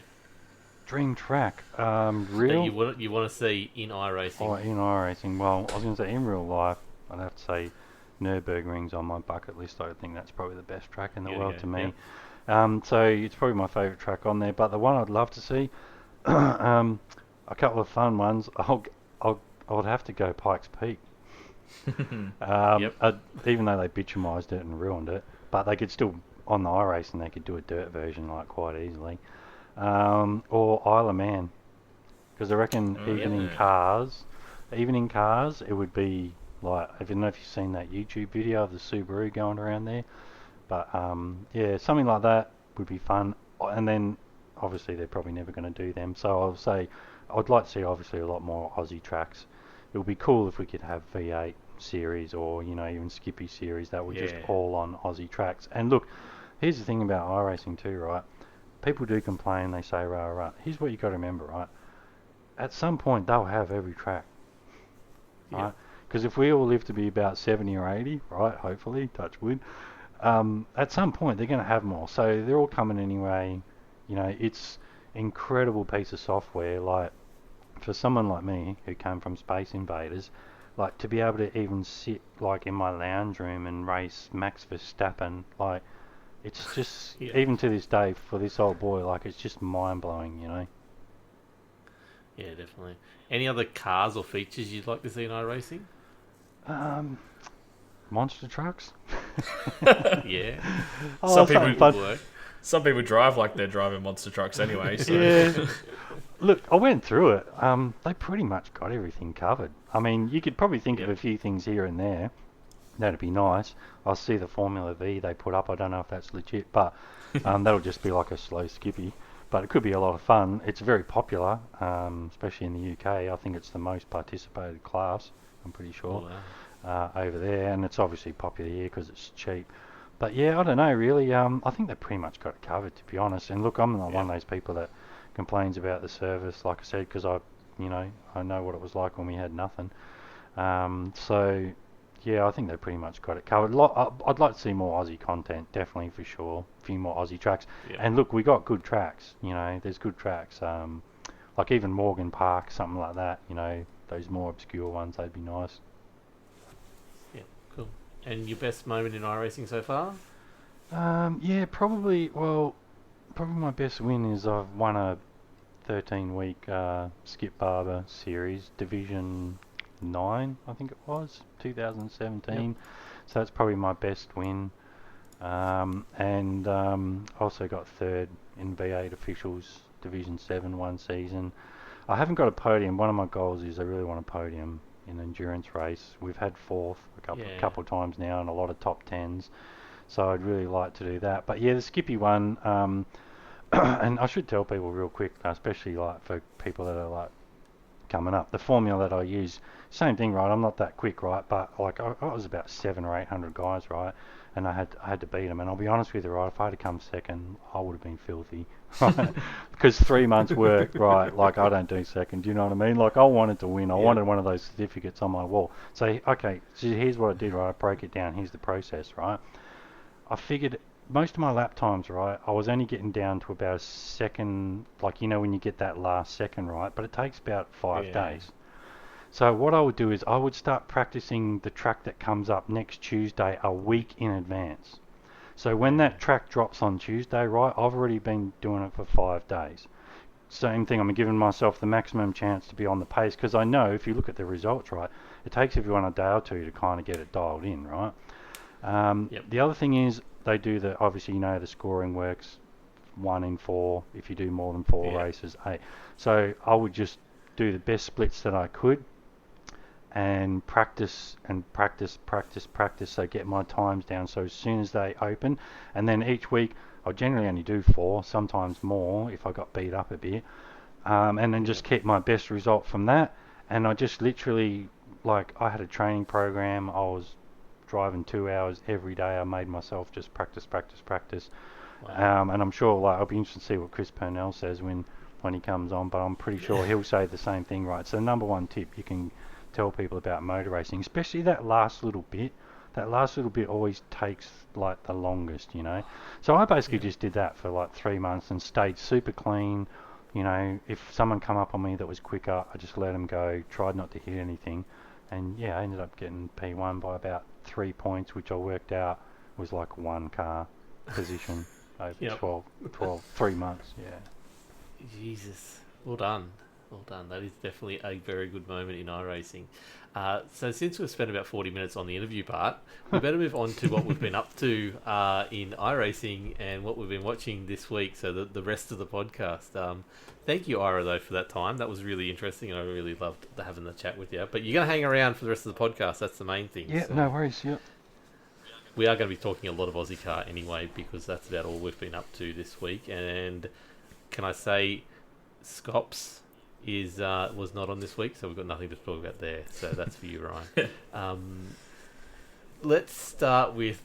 Dream track. That Real. you want to see in iRacing? Oh, in iRacing. Well, I was going to say in real life, I'd have to say Nürburgring's on my bucket list. I think that's probably the best track in the world to me. Yeah. So it's probably my favourite track on there. But the one I'd love to see, a couple of fun ones. I would have to go Pikes Peak. Even though they bitumised it and ruined it, but they could still, on the iRacing, they could do a dirt version like quite easily. Or Isle of Man, because I reckon even in cars, it would be like, I don't know if you've seen that YouTube video of the Subaru going around there, but yeah, something like that would be fun. And then obviously they're probably never going to do them, so I'll say I'd like to see obviously a lot more Aussie tracks. It would be cool if we could have V8 series or even Skippy series that were just all on Aussie tracks. And look, here's the thing about iRacing too, right? People do complain, they say rah rah. Here's what you got to remember, right? At some point they'll have every track, right? Because if we all live to be about 70 or 80, right, hopefully, touch wood, at some point they're going to have more. So they're all coming anyway. It's incredible piece of software. Like, for someone like me who came from Space Invaders, like, to be able to even sit like in my lounge room and race Max Verstappen, like, it's just, even to this day, for this old boy, like, it's just mind-blowing, Yeah, definitely. Any other cars or features you'd like to see in iRacing? Monster trucks? Yeah. Some people drive like they're driving monster trucks anyway. So. Yeah. Look, I went through it. They pretty much got everything covered. I mean, you could probably think of a few things here and there. That'd be nice. I'll see the Formula V they put up. I don't know if that's legit, but that'll just be like a slow skippy. But it could be a lot of fun. It's very popular, especially in the UK. I think it's the most participated class, I'm pretty sure, over there. And it's obviously popular here because it's cheap. But yeah, I don't know, really. I think they pretty much got it covered, to be honest. And look, I'm not one of those people that complains about the service, like I said, because I know what it was like when we had nothing. So yeah, I think they pretty much got it covered. I'd like to see more Aussie content, definitely, for sure. A few more Aussie tracks. And look, we got good tracks. There's good tracks. Like even Morgan Park, something like that. Those more obscure ones, they'd be nice. Yeah, cool. And your best moment in iRacing so far? Yeah, probably. Well, probably my best win is I've won a 13-week Skip Barber series, Division 9, I think it was, 2017. Yep. So that's probably my best win. And also got third in V8 officials, Division 7 one season. I haven't got a podium. One of my goals is I really want a podium in an endurance race. We've had fourth a couple of times now and a lot of top tens. So I'd really like to do that. But yeah, the Skippy one, and I should tell people real quick, especially like for people that are like coming up, the formula that I use, same thing, right? I'm not that quick, right? But like I was about 700 or 800 guys, right? And I had to beat them. And I'll be honest with you, right? If I had to come second, I would have been filthy, right? Because 3 months work, right? Like I don't do second. Do you know what I mean? Like I wanted to win. I wanted one of those certificates on my wall. So okay, so here's what I did, right? I broke it down. Here's the process, right? I figured most of my lap times, right, I was only getting down to about a second, like, you know, when you get that last second, right, but it takes about 5 days. So what I would do is I would start practicing the track that comes up next Tuesday a week in advance. So when that track drops on Tuesday, right, I've already been doing it for 5 days. Same thing, I'm giving myself the maximum chance to be on the pace, because I know if you look at the results, right, it takes everyone a day or two to kind of get it dialed in, right? The other thing is they do obviously, you know, the scoring works 1 in 4 if you do more than 4 races, 8. So I would just do the best splits that I could and practice, so get my times down. So as soon as they open, and then each week I'll generally only do 4, sometimes more if I got beat up a bit, and then just keep my best result from that. And I just literally, like, I had a training program. I was driving 2 hours every day. I made myself just practice. Wow. And I'm sure, like, I'll be interested to see what Chris Purnell says when he comes on, but I'm pretty sure he'll say the same thing, right? So the number one tip you can tell people about motor racing, especially that last little bit always takes like the longest, you know. So I basically just did that for like 3 months and stayed super clean. You know, if someone come up on me that was quicker, I just let them go, tried not to hit anything. And yeah, I ended up getting P1 by about 3 points, which I worked out was like 1 car position over 3 months. Yeah. Jesus, well done. That is definitely a very good moment in iRacing. So since we've spent about 40 minutes on the interview part, we better move on to what we've been up to in iRacing and what we've been watching this week, so the rest of the podcast. Thank you, Ira, though, for that time. That was really interesting, and I really loved having the chat with you. But you're going to hang around for the rest of the podcast. That's the main thing. Yeah, so no worries. Yep. We are going to be talking a lot of Ozicar anyway, because that's about all we've been up to this week. And can I say, Scops was not on this week, so we've got nothing to talk about there. So that's for you, Ryan. Let's start with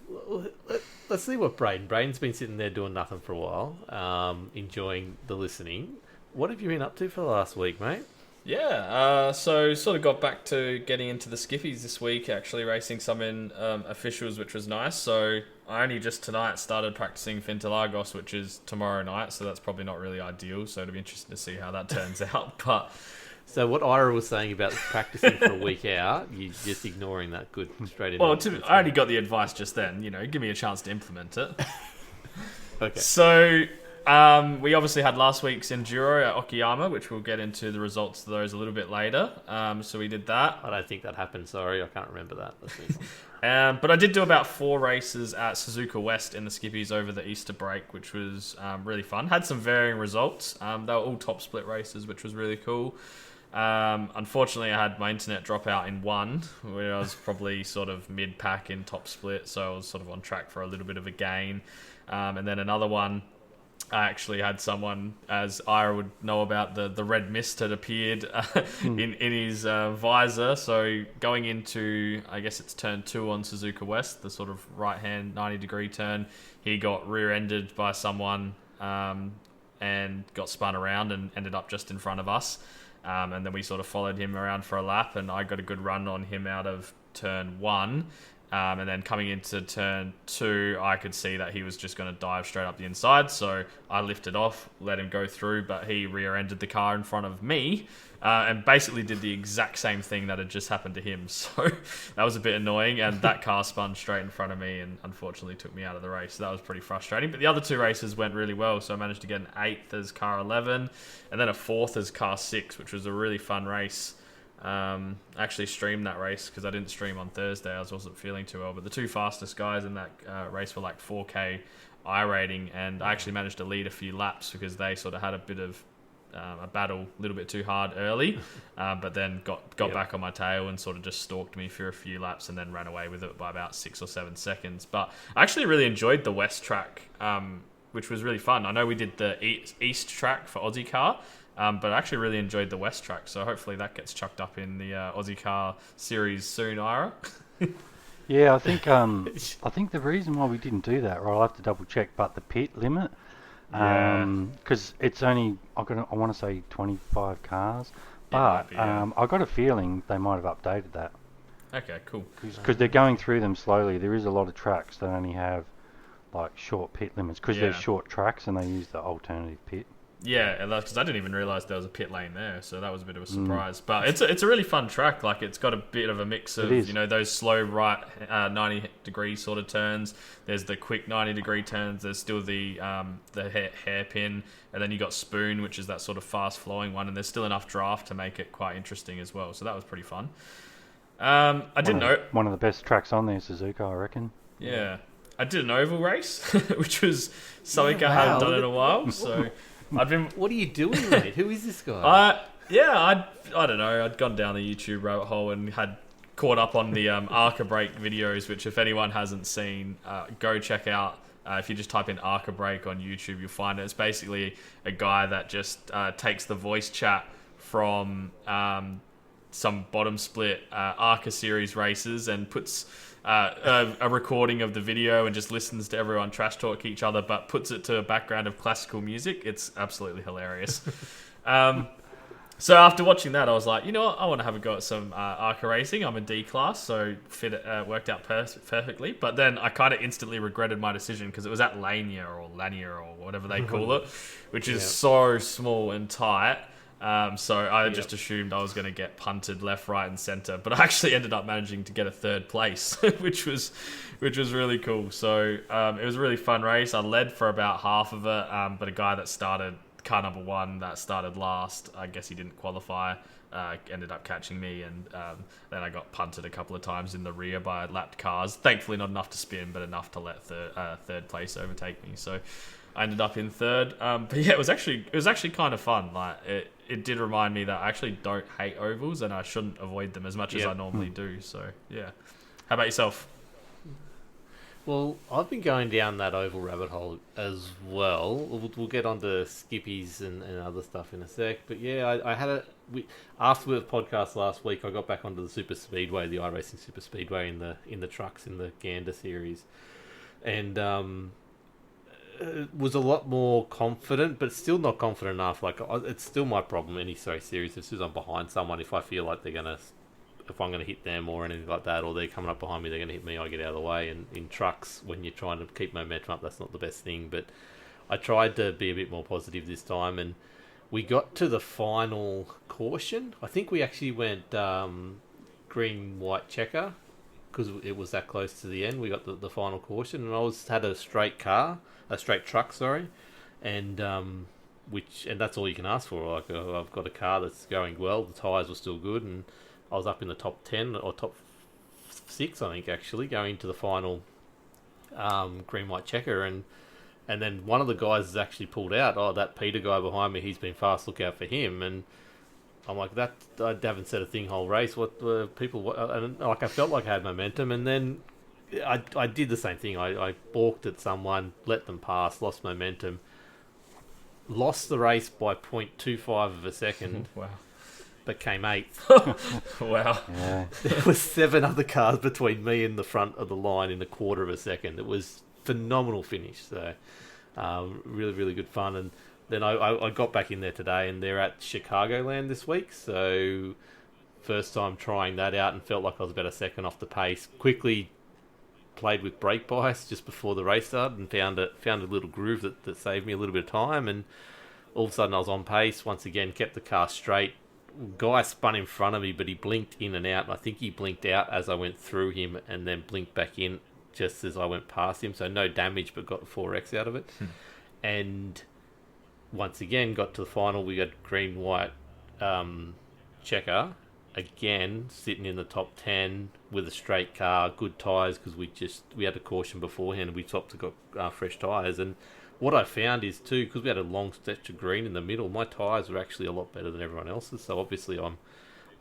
let's see what Braden's been sitting there doing nothing for a while, enjoying the listening. What have you been up to for the last week, mate? Yeah, so sort of got back to getting into the skippies this week, actually racing some in officials, which was nice. So I only just tonight started practicing for Interlagos, which is tomorrow night, so that's probably not really ideal. So it'll be interesting to see how that turns out. But so what Ira was saying about practicing for a week out, you're just ignoring that good straight in. Well, I only got the advice just then. You know, give me a chance to implement it. Okay. So we obviously had last week's Enduro at Okayama, which we'll get into the results of those a little bit later. So we did that. I don't think that happened. Sorry, I can't remember that. But I did do about 4 races at Suzuka West in the skippies over the Easter break, which was really fun. Had some varying results. They were all top split races, which was really cool. Unfortunately, I had my internet drop out in one, where I was probably sort of mid-pack in top split, so I was sort of on track for a little bit of a gain. And then another one, I actually had someone, as Ira would know about, the red mist had appeared in his visor. So going into, I guess it's turn 2 on Suzuka West, the sort of right-hand 90-degree turn, he got rear-ended by someone and got spun around and ended up just in front of us. And then we sort of followed him around for a lap, and I got a good run on him out of turn 1. And then coming into turn 2, I could see that he was just going to dive straight up the inside. So I lifted off, let him go through, but he rear-ended the car in front of me and basically did the exact same thing that had just happened to him. So that was a bit annoying. And that car spun straight in front of me and unfortunately took me out of the race. So that was pretty frustrating. But the other 2 races went really well. So I managed to get an 8th as car 11 and then a 4th as car 6, which was a really fun race. I actually streamed that race because I didn't stream on Thursday. I wasn't feeling too well. But the 2 fastest guys in that race were like 4K iRating, and I actually managed to lead a few laps because they sort of had a bit of a battle a little bit too hard early, but then got back on my tail and sort of just stalked me for a few laps and then ran away with it by about 6 or 7 seconds. But I actually really enjoyed the West track, which was really fun. I know we did the East track for Ozicar. But I actually really enjoyed the West track, so hopefully that gets chucked up in the Ozicar series soon, Ira. Yeah, I think the reason why we didn't do that, or I'll have to double check, but the pit limit, because it's only I want to say 25 cars, but I got a feeling they might have updated that. Okay, cool. Because they're going through them slowly. There is a lot of tracks that only have like short pit limits because they're short tracks and they use the alternative pit. Yeah, because I didn't even realise there was a pit lane there, so that was a bit of a surprise. But it's a really fun track. Like, it's got a bit of a mix of, those slow right 90-degree sort of turns. There's the quick 90-degree turns. There's still the hairpin, and then you got spoon, which is that sort of fast-flowing one. And there's still enough draft to make it quite interesting as well. So that was pretty fun. I didn't know one of the best tracks on there, Suzuka, I reckon. Yeah, I did an oval race, which was something I hadn't done in a while. So. What are you doing, mate? Who is this guy? I don't know. I'd gone down the YouTube rabbit hole and had caught up on the Arca Break videos, which if anyone hasn't seen, go check out. If you just type in Arca Break on YouTube, you'll find it. It's basically a guy that just takes the voice chat from some bottom split Arca series races and puts a recording of the video and just listens to everyone trash talk each other, but puts it to a background of classical music. It's absolutely hilarious. So after watching that, I was like, you know what? I want to have a go at some ARCA racing. I'm a D class, so worked out perfectly. But then I kind of instantly regretted my decision because it was at Lania or whatever they call it, which is so small and tight. So I just assumed I was going to get punted left, right, and centre, but I actually ended up managing to get a 3rd place, which was really cool. So it was a really fun race. I led for about half of it, but a guy that started car number 1 that started last, I guess he didn't qualify, ended up catching me, and then I got punted a couple of times in the rear by lapped cars. Thankfully, not enough to spin, but enough to let 3rd place overtake me. So I ended up in 3rd. But yeah, it was actually kind of fun. Like it did remind me that I actually don't hate ovals and I shouldn't avoid them as much as I normally do. So yeah. How about yourself? Well, I've been going down that oval rabbit hole as well. We'll get on to skippies and other stuff in a sec. But yeah, I had after the podcast last week, I got back onto the super speedway, the iRacing super speedway in the trucks in the Gander series, and was a lot more confident, but still not confident enough. Like, it's still my problem any series. As soon as I'm behind someone, if I feel like if I'm going to hit them or anything like that, or they're coming up behind me, they're going to hit me, I get out of the way. And in trucks, when you're trying to keep momentum up, that's not the best thing. But I tried to be a bit more positive this time, and we got to the final caution. I think we actually went green, white checker, because it was that close to the end. We got the final caution, and I had a straight truck, and that's all you can ask for. Like, I've got a car that's going well, the tyres were still good, and I was up in the top 10 or top 6, I think, actually, going to the final green, white checker, and then one of the guys has actually pulled out. Oh, that Peter guy behind me, he's been fast, look out for him. And I'm like, I haven't said a thing whole race. And like, I felt like I had momentum, and then I did the same thing. I balked at someone, let them pass, lost momentum, lost the race by 0.25 of a second. Wow. But came 8th. Wow. Yeah. There was 7 other cars between me and the front of the line in a quarter of a second. It was phenomenal finish. So really, really good fun. And then I got back in there today, and they're at Chicagoland this week. So first time trying that out, and felt like I was about a second off the pace. Quickly played with brake bias just before the race started and found a little groove that saved me a little bit of time. And all of a sudden I was on pace once again, kept the car straight. Guy spun in front of me, but he blinked in and out. And I think he blinked out as I went through him and then blinked back in just as I went past him. So no damage, but got 4X out of it. And once again, got to the final. We got green, white checker. Again, sitting in the top 10 with a straight car, good tyres, because we had a caution beforehand. We stopped to got fresh tyres. And what I found is too, because we had a long stretch of green in the middle, my tyres were actually a lot better than everyone else's. So obviously I'm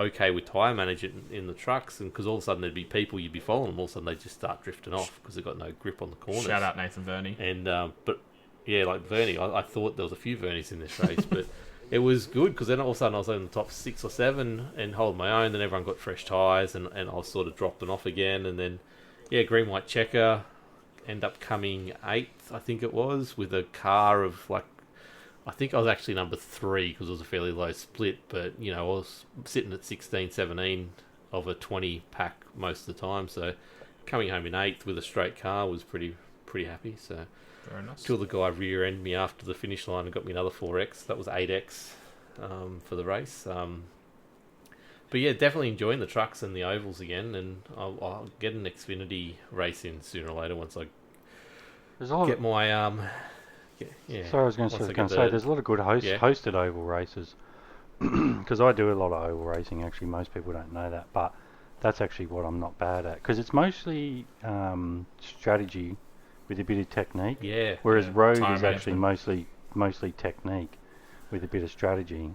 okay with tyre management in the trucks, and because all of a sudden there'd be people you'd be following them, all of a sudden they just start drifting off because they've got no grip on the corners. Shout out Nathan Verney. And but yeah, like Verney, I thought there was a few Verneys in this race, but it was good because then all of a sudden I was in the top 6 or 7 and holding my own. Then everyone got fresh tyres and I was sort of dropping off again. And then yeah, green white checker, end up coming 8th, I think it was, with a car of like, I think I was actually number 3 because it was a fairly low split, but you know, I was sitting at 16, 17 of a 20 pack most of the time. So coming home in 8th with a straight car was pretty happy. So very nice. Till the guy rear-ended me after the finish line and got me another 4X. That was 8X for the race. But yeah, definitely enjoying the trucks and the ovals again, and I'll get an Xfinity race in sooner or later once I get my So I was going to say, there's a lot of good hosted oval races, because I do a lot of oval racing. Actually, most people don't know that, but that's actually what I'm not bad at, because it's mostly strategy with a bit of technique. Yeah. Whereas road Time is actually management. mostly technique with a bit of strategy.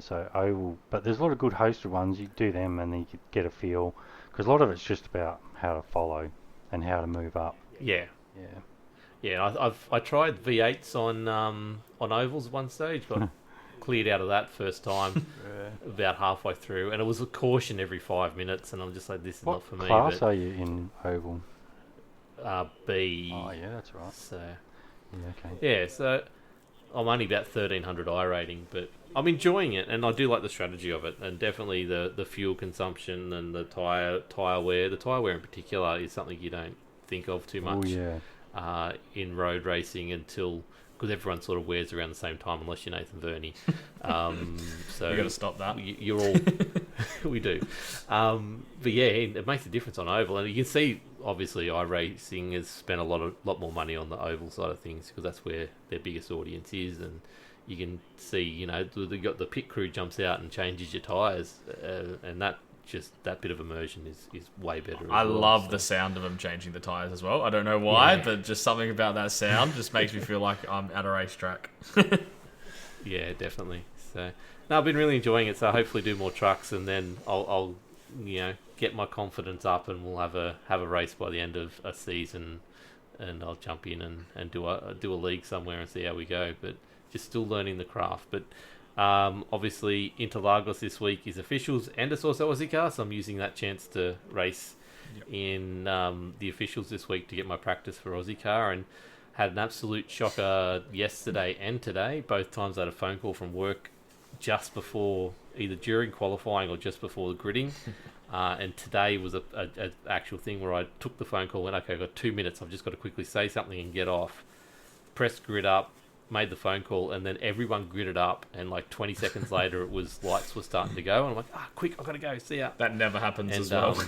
So oval, but there's a lot of good hosted ones. You do them and then you get a feel, because a lot of it's just about how to follow and how to move up. Yeah. Yeah. Yeah, I tried V8s on ovals at one stage, but cleared out of that first time about halfway through, and it was a caution every 5 minutes, and I'm just like, this is not for me. What class are you in oval? B. Oh yeah, that's right. So yeah, okay. yeah, so I'm only about 1300 I rating, but I'm enjoying it, and I do like the strategy of it, and definitely the fuel consumption and the tire wear. The tire wear in particular is something you don't think of too much. Oh yeah. In road racing until, because everyone sort of wears around the same time unless you're Nathan Verney. So You got to stop that. You're all we do. But yeah, it makes a difference on oval, and you can see obviously iRacing has spent a lot more money on the oval side of things because that's where their biggest audience is, and you can see, you know, the pit crew jumps out and changes your tyres, and that bit of immersion is way better. I love the sound of them changing the tyres as well. I don't know why, but just something about that sound just makes me feel like I'm at a racetrack. Yeah, definitely. So, no, I've been really enjoying it. So hopefully do more trucks, and then I'll get my confidence up, and we'll have a race by the end of a season, and I'll jump in and do a league somewhere and see how we go. But just still learning the craft. But obviously Interlagos this week is officials, and it's also Ozicar, so I'm using that chance to race in the officials this week to get my practice for Ozicar, and had an absolute shocker yesterday and today. Both times I had a phone call from work just before, either during qualifying or just before the gridding. And today was a actual thing where I took the phone call and went, okay, I've got 2 minutes, I've just got to quickly say something and get off. Pressed grid up, made the phone call, and then everyone gridded up, and like 20 seconds later it was lights were starting to go, and I'm like, quick, I've got to go, see ya. That never happens as well.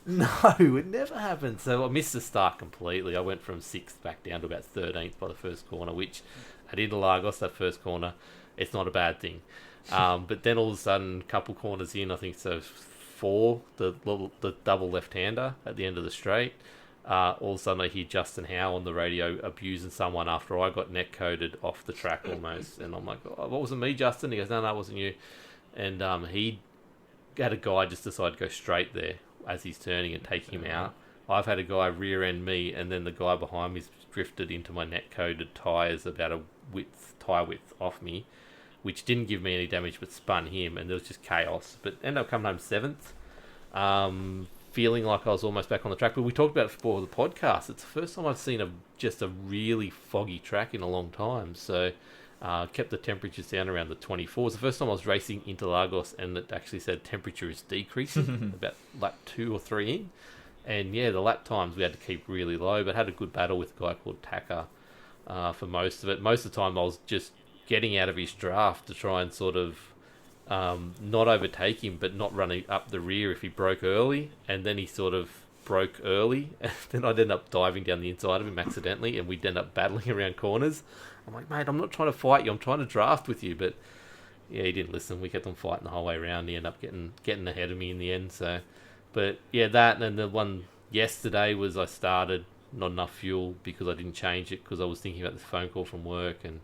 No, it never happened. So I missed the start completely. I went from 6th back down to about 13th by the first corner, which at Interlagos, that first corner, it's not a bad thing. But then all of a sudden, a couple corners in, I think so 4, the double left-hander at the end of the straight. All of a sudden I hear Justin Howe on the radio abusing someone after I got net-coded off the track almost. And I'm like, oh, what, wasn't me, Justin? He goes, no, it wasn't you. And he had a guy just decide to go straight there as he's turning and take him out. I've had a guy rear-end me, and then the guy behind me's drifted into my net-coded tyres about a tyre width off me, which didn't give me any damage but spun him, and there was just chaos. But ended up coming home 7th. Feeling like I was almost back on the track, but we talked about it before the podcast. It's the first time I've seen just a really foggy track in a long time. So kept the temperatures down around the 24s. The first time I was racing Interlagos, and it actually said temperature is decreasing about like 2 or 3 in. And yeah, the lap times we had to keep really low, but had a good battle with a guy called Taka for most of it. Most of the time I was just getting out of his draft to try and sort of not overtake him, but not running up the rear if he broke early. And then he sort of broke early, and then I'd end up diving down the inside of him accidentally, and we'd end up battling around corners. I'm like, mate, I'm not trying to fight you, I'm trying to draft with you. But yeah, he didn't listen. We kept on fighting the whole way around. He ended up getting ahead of me in the end. So, but yeah, that, and then the one yesterday was I started not enough fuel because I didn't change it because I was thinking about the phone call from work, and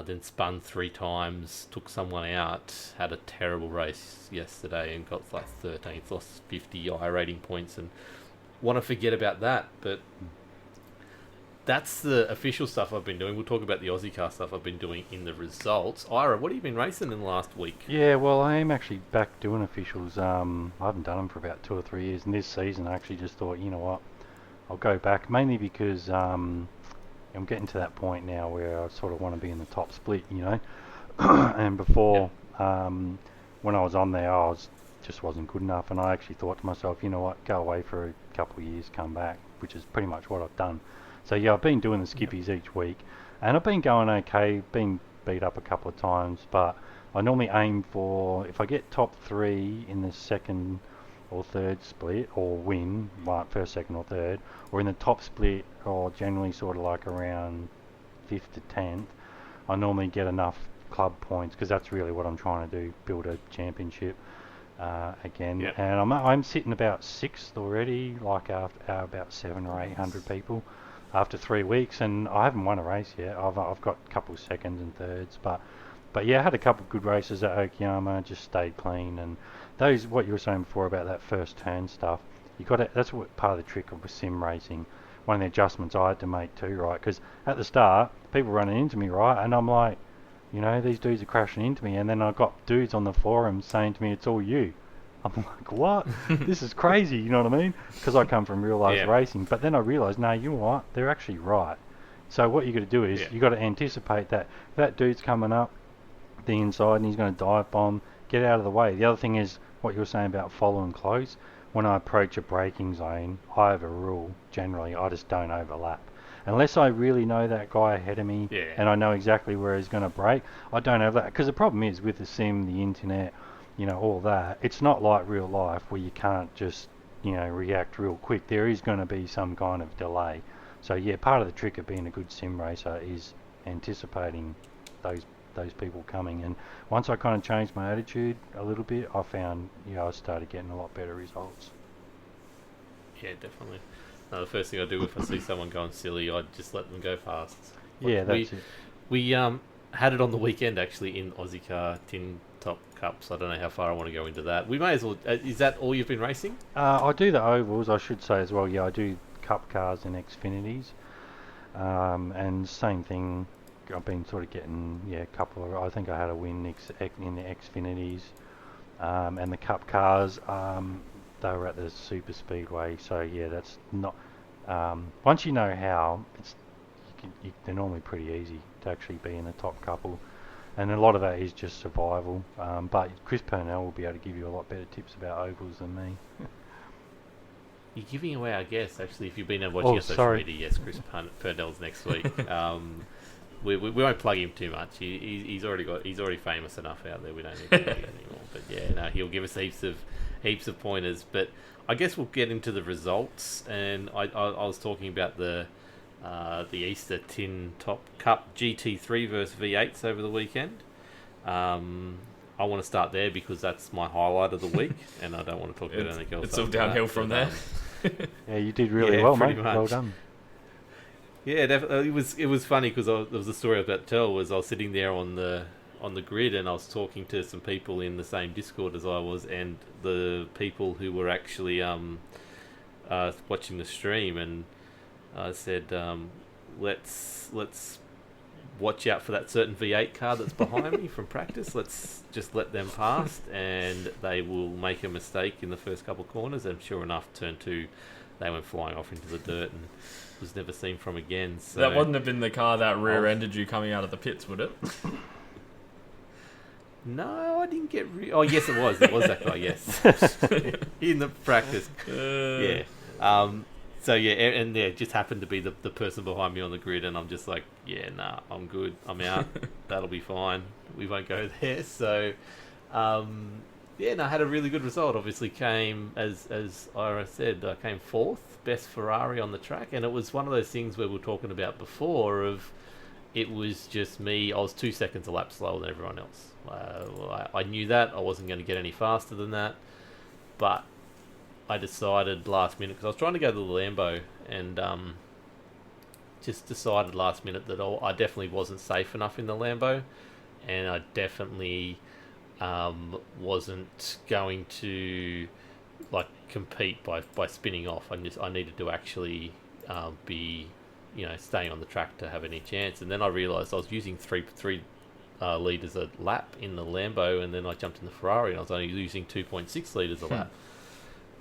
then spun 3 times, took someone out, had a terrible race yesterday and got like 13th, lost 50 iRating points, and want to forget about that. But that's the official stuff I've been doing. We'll talk about the Ozicar stuff I've been doing in the results. Ira, what have you been racing in the last week? Yeah, well, I am actually back doing officials. I haven't done them for about 2 or 3 years, and this season I actually just thought, you know what, I'll go back, mainly because I'm getting to that point now where I sort of want to be in the top split, you know. And before, when I was on there, just wasn't good enough, and I actually thought to myself, you know what, go away for a couple of years, come back, which is pretty much what I've done. So yeah, I've been doing the skippies each week, and I've been going okay, been beat up a couple of times, but I normally aim for, if I get top 3 in the second or third split, or win, like first, second or third, or in the top split, or generally sort of like around 5th to 10th, I normally get enough club points, because that's really what I'm trying to do, build a championship again. Yep. And I'm sitting about 6th already, like after about 700 or 800 people after 3 weeks, and I haven't won a race yet. I've got a couple seconds and thirds, but yeah, I had a couple good races at Okayama, just stayed clean. And those, what you were saying before about that first turn stuff, you got it. That's what part of the trick of sim racing. One of the adjustments I had to make too, right? Because at the start, people running into me, right, and I'm like, you know, these dudes are crashing into me, and then I got dudes on the forum saying to me, "It's all you." I'm like, what? This is crazy, you know what I mean? Because I come from real life racing. But then I realised, no, you know what? They're actually right. So what you got to do is you got to anticipate that. If that dude's coming up the inside and he's going to dive bomb, get out of the way. The other thing is what you were saying about following close. When I approach a braking zone, I have a rule, generally, I just don't overlap. Unless I really know that guy ahead of me and I know exactly where he's going to brake, I don't overlap. Because the problem is with the sim, the internet, you know, all that, it's not like real life where you can't just, you know, react real quick. There is going to be some kind of delay. So yeah, part of the trick of being a good sim racer is anticipating those people coming. And once I kind of changed my attitude a little bit, I found, I started getting a lot better results. Yeah, definitely. The first thing I do if I see someone going silly, I just let them go past. Yeah, that's it. We had it on the weekend actually in Ozicar Tin Top Cups. I don't know how far I want to go into that. We may as well. Is that all you've been racing? I do the ovals, I should say as well. Yeah, I do cup cars and Xfinities. And same thing. I've been sort of getting a couple of. I think I had a win in the Xfinities, and the cup cars. They were at the super speedway. So yeah, that's not. Once you know how, they're normally pretty easy to actually be in the top couple. And a lot of that is just survival. But Chris Purnell will be able to give you a lot better tips about ovals than me. You're giving away our guess, actually, if you've been watching our social media. Yes, Chris Purnell's next week. We won't plug him too much. He's already famous enough out there. We don't need to do that anymore. But yeah, no, he'll give us heaps of pointers. But I guess we'll get into the results. And I was talking about the Easter Tin Top Cup GT3 versus V8s over the weekend. I want to start there because that's my highlight of the week, and I don't want to talk about anything else. It's all downhill from there. Yeah, you did really well, mate. Much. Well done. Yeah, definitely. It was funny because there was a story I was about to tell. Was I was sitting there on the grid and I was talking to some people in the same Discord as I was, and the people who were actually watching the stream, and I said, let's watch out for that certain V8 car that's behind me from practice. Let's just let them past, and they will make a mistake in the first couple of corners. And sure enough, turn 2, they went flying off into the dirt and was never seen from again. So that wouldn't have been the car that rear-ended you coming out of the pits, would it? No, I didn't get... oh, yes, it was. It was that guy, yes. In the practice. Yeah. So yeah, and yeah, just happened to be the person behind me on the grid, and I'm just like, yeah, nah, I'm good, I'm out. That'll be fine. We won't go there. So, yeah, no, I had a really good result. Obviously, came as Ira said, I came fourth, best Ferrari on the track, and it was one of those things where we were talking about before. Of it was just me. I was 2 seconds a lap slower than everyone else. I knew that I wasn't going to get any faster than that, but I decided last minute, because I was trying to go to the Lambo, and just decided last minute that I definitely wasn't safe enough in the Lambo, and I definitely wasn't going to like compete by spinning off. I needed to actually be, staying on the track to have any chance. And then I realised I was using three litres a lap in the Lambo, and then I jumped in the Ferrari and I was only using 2.6 litres a lap.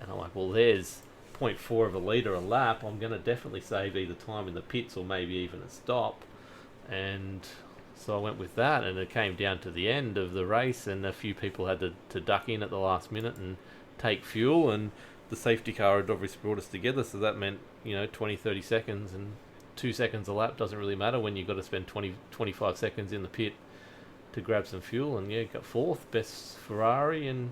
And I'm like, well, there's 0.4 of a litre a lap. I'm going to definitely save either time in the pits or maybe even a stop. And so I went with that, and it came down to the end of the race, and a few people had to duck in at the last minute and take fuel, and the safety car had obviously brought us together, so that meant 20, 30 seconds, and 2 seconds a lap doesn't really matter when you've got to spend 20, 25 seconds in the pit to grab some fuel. And yeah, got fourth, best Ferrari, and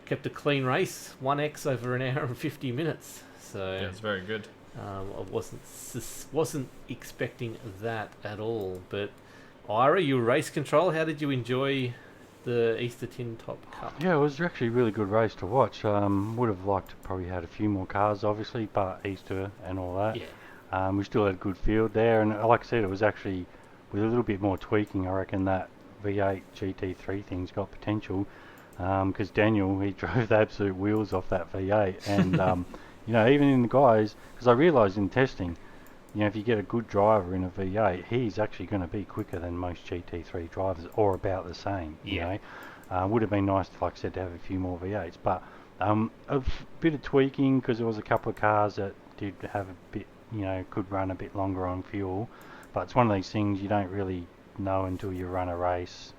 kept a clean race, 1x over an hour and 50 minutes. So yeah, it's very good. I wasn't expecting that at all. But Ira, you were race control. How did you enjoy the Easter Tin Top Cup? Yeah, it was actually a really good race to watch. Would have liked to probably had a few more cars, obviously, but Easter and all that. Yeah. We still had a good field there, and like I said, it was actually with a little bit more tweaking. I reckon that V8 GT3 thing's got potential. Because Daniel, he drove the absolute wheels off that V8, and even in the guys, because I realised in testing, if you get a good driver in a V8, he's actually going to be quicker than most GT3 drivers, or about the same. Would have been nice, like I said, to have a few more V8s, but a bit of tweaking, because there was a couple of cars that did have a bit, could run a bit longer on fuel, but it's one of these things you don't really know until you run a race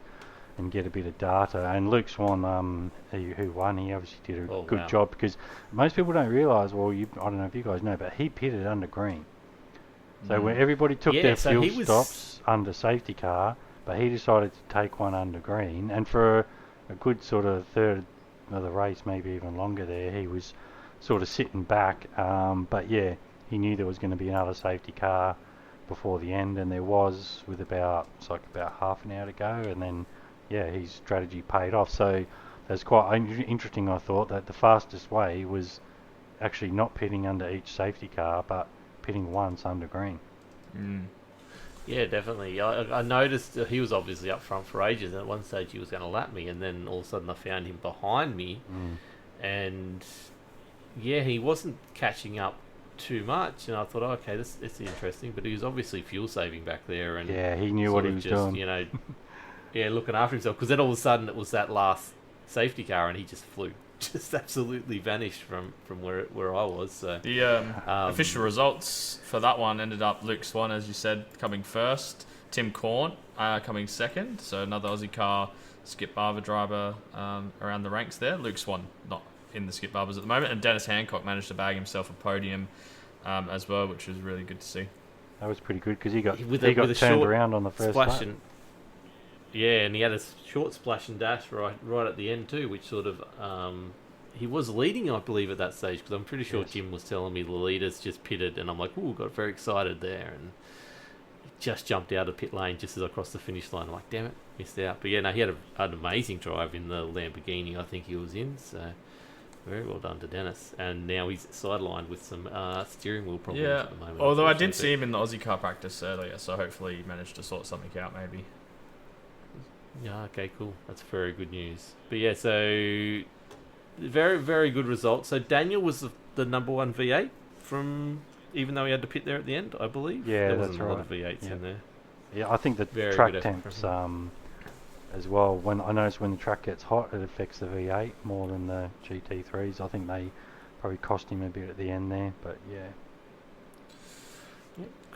and get a bit of data. And Luke Swan, who won, he obviously did a good job, because most people don't realise, I don't know if you guys know, but he pitted under green. So when everybody took their fuel stops under safety car, but he decided to take one under green, and for a good sort of third of the race, maybe even longer there, he was sort of sitting back, but yeah, he knew there was going to be another safety car before the end, and there was, with about half an hour to go, and then his strategy paid off. So that's quite interesting. I thought that the fastest way was actually not pitting under each safety car, but pitting once under green. Yeah, definitely. I noticed he was obviously up front for ages, and at one stage he was going to lap me, and then all of a sudden I found him behind me, and he wasn't catching up too much, and I thought, okay, this is interesting, but he was obviously fuel saving back there, and he knew what he was doing. Looking after himself, because then all of a sudden it was that last safety car, and he just flew, just absolutely vanished from where I was. So the official results for that one ended up Luke Swan, as you said, coming first, Tim Corn coming second, so another Ozicar Skip Barber driver around the ranks there. Luke Swan not in the Skip Barbers at the moment, and Dennis Hancock managed to bag himself a podium as well, which was really good to see. That was pretty good, because he got turned around on the first lap. And he had a short splash and dash right at the end too, which sort of he was leading, I believe, at that stage, because I'm pretty sure Jim was telling me the leaders just pitted, and I'm like, ooh, got very excited there, and just jumped out of pit lane just as I crossed the finish line. I'm like, damn it, missed out. But yeah, no, he had an amazing drive in the Lamborghini I think he was in, so very well done to Dennis. And now he's sidelined with some steering wheel problems at the moment. Although I did see him in the Aussie car practice earlier, so hopefully he managed to sort something out maybe. Yeah, okay, cool. That's very good news. But yeah, so very, very good result. So Daniel was the number one V8 from, even though he had to pit there at the end, I believe. Yeah, there that's wasn't a lot of V8s in there. Yeah, I think the track temps as well. When I notice when the track gets hot, it affects the V8 more than the GT3s. I think they probably cost him a bit at the end there, but yeah.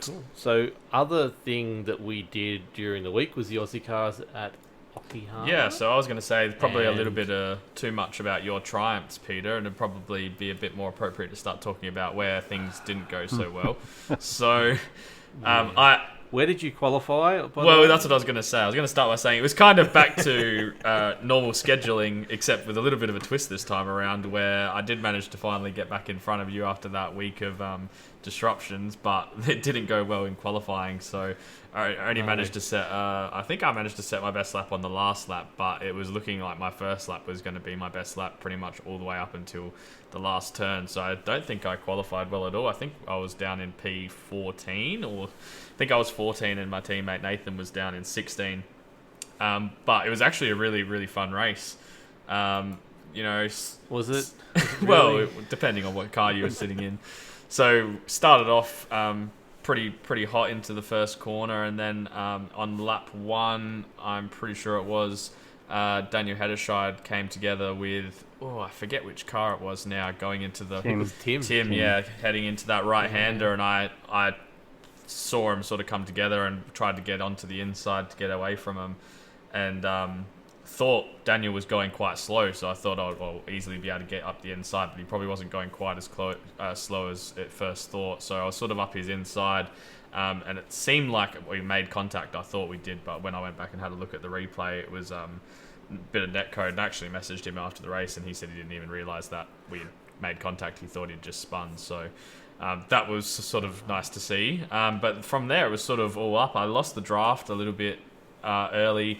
Cool. So, other thing that we did during the week was the Aussie cars at hockey hard. Yeah, so I was going to say probably a little And- bit too much about your triumphs, Peter, and it'd probably be a bit more appropriate to start talking about where things didn't go so well. So, Where did you qualify? by the Well, way? that's what I was going to say. I was going to start by saying it was kind of back to normal scheduling, except with a little bit of a twist this time around, where I did manage to finally get back in front of you after that week of disruptions, but it didn't go well in qualifying. So I only managed to set. I think I managed to set my best lap on the last lap, but it was looking like my first lap was going to be my best lap pretty much all the way up until the last turn. So I don't think I qualified well at all. I think I was down in P14 or. I think I was 14 and my teammate Nathan was down in 16. But it was actually a really, really fun race. Was it? Well, depending on what car you were sitting in. So started off pretty hot into the first corner, and then on lap 1, I'm pretty sure it was Daniel Hedderscheid came together with I forget which car it was now going into the Tim. Yeah, heading into that right-hander, and I saw him sort of come together and tried to get onto the inside to get away from him, and thought Daniel was going quite slow, so I thought I'll easily be able to get up the inside, but he probably wasn't going quite as slow as at first thought, so I was sort of up his inside, and it seemed like we made contact. I thought we did, but when I went back and had a look at the replay, it was a bit of netcode, and I actually messaged him after the race, and he said he didn't even realise that we had made contact. He thought he'd just spun, so that was sort of nice to see. But from there, it was sort of all up. I lost the draft a little bit early.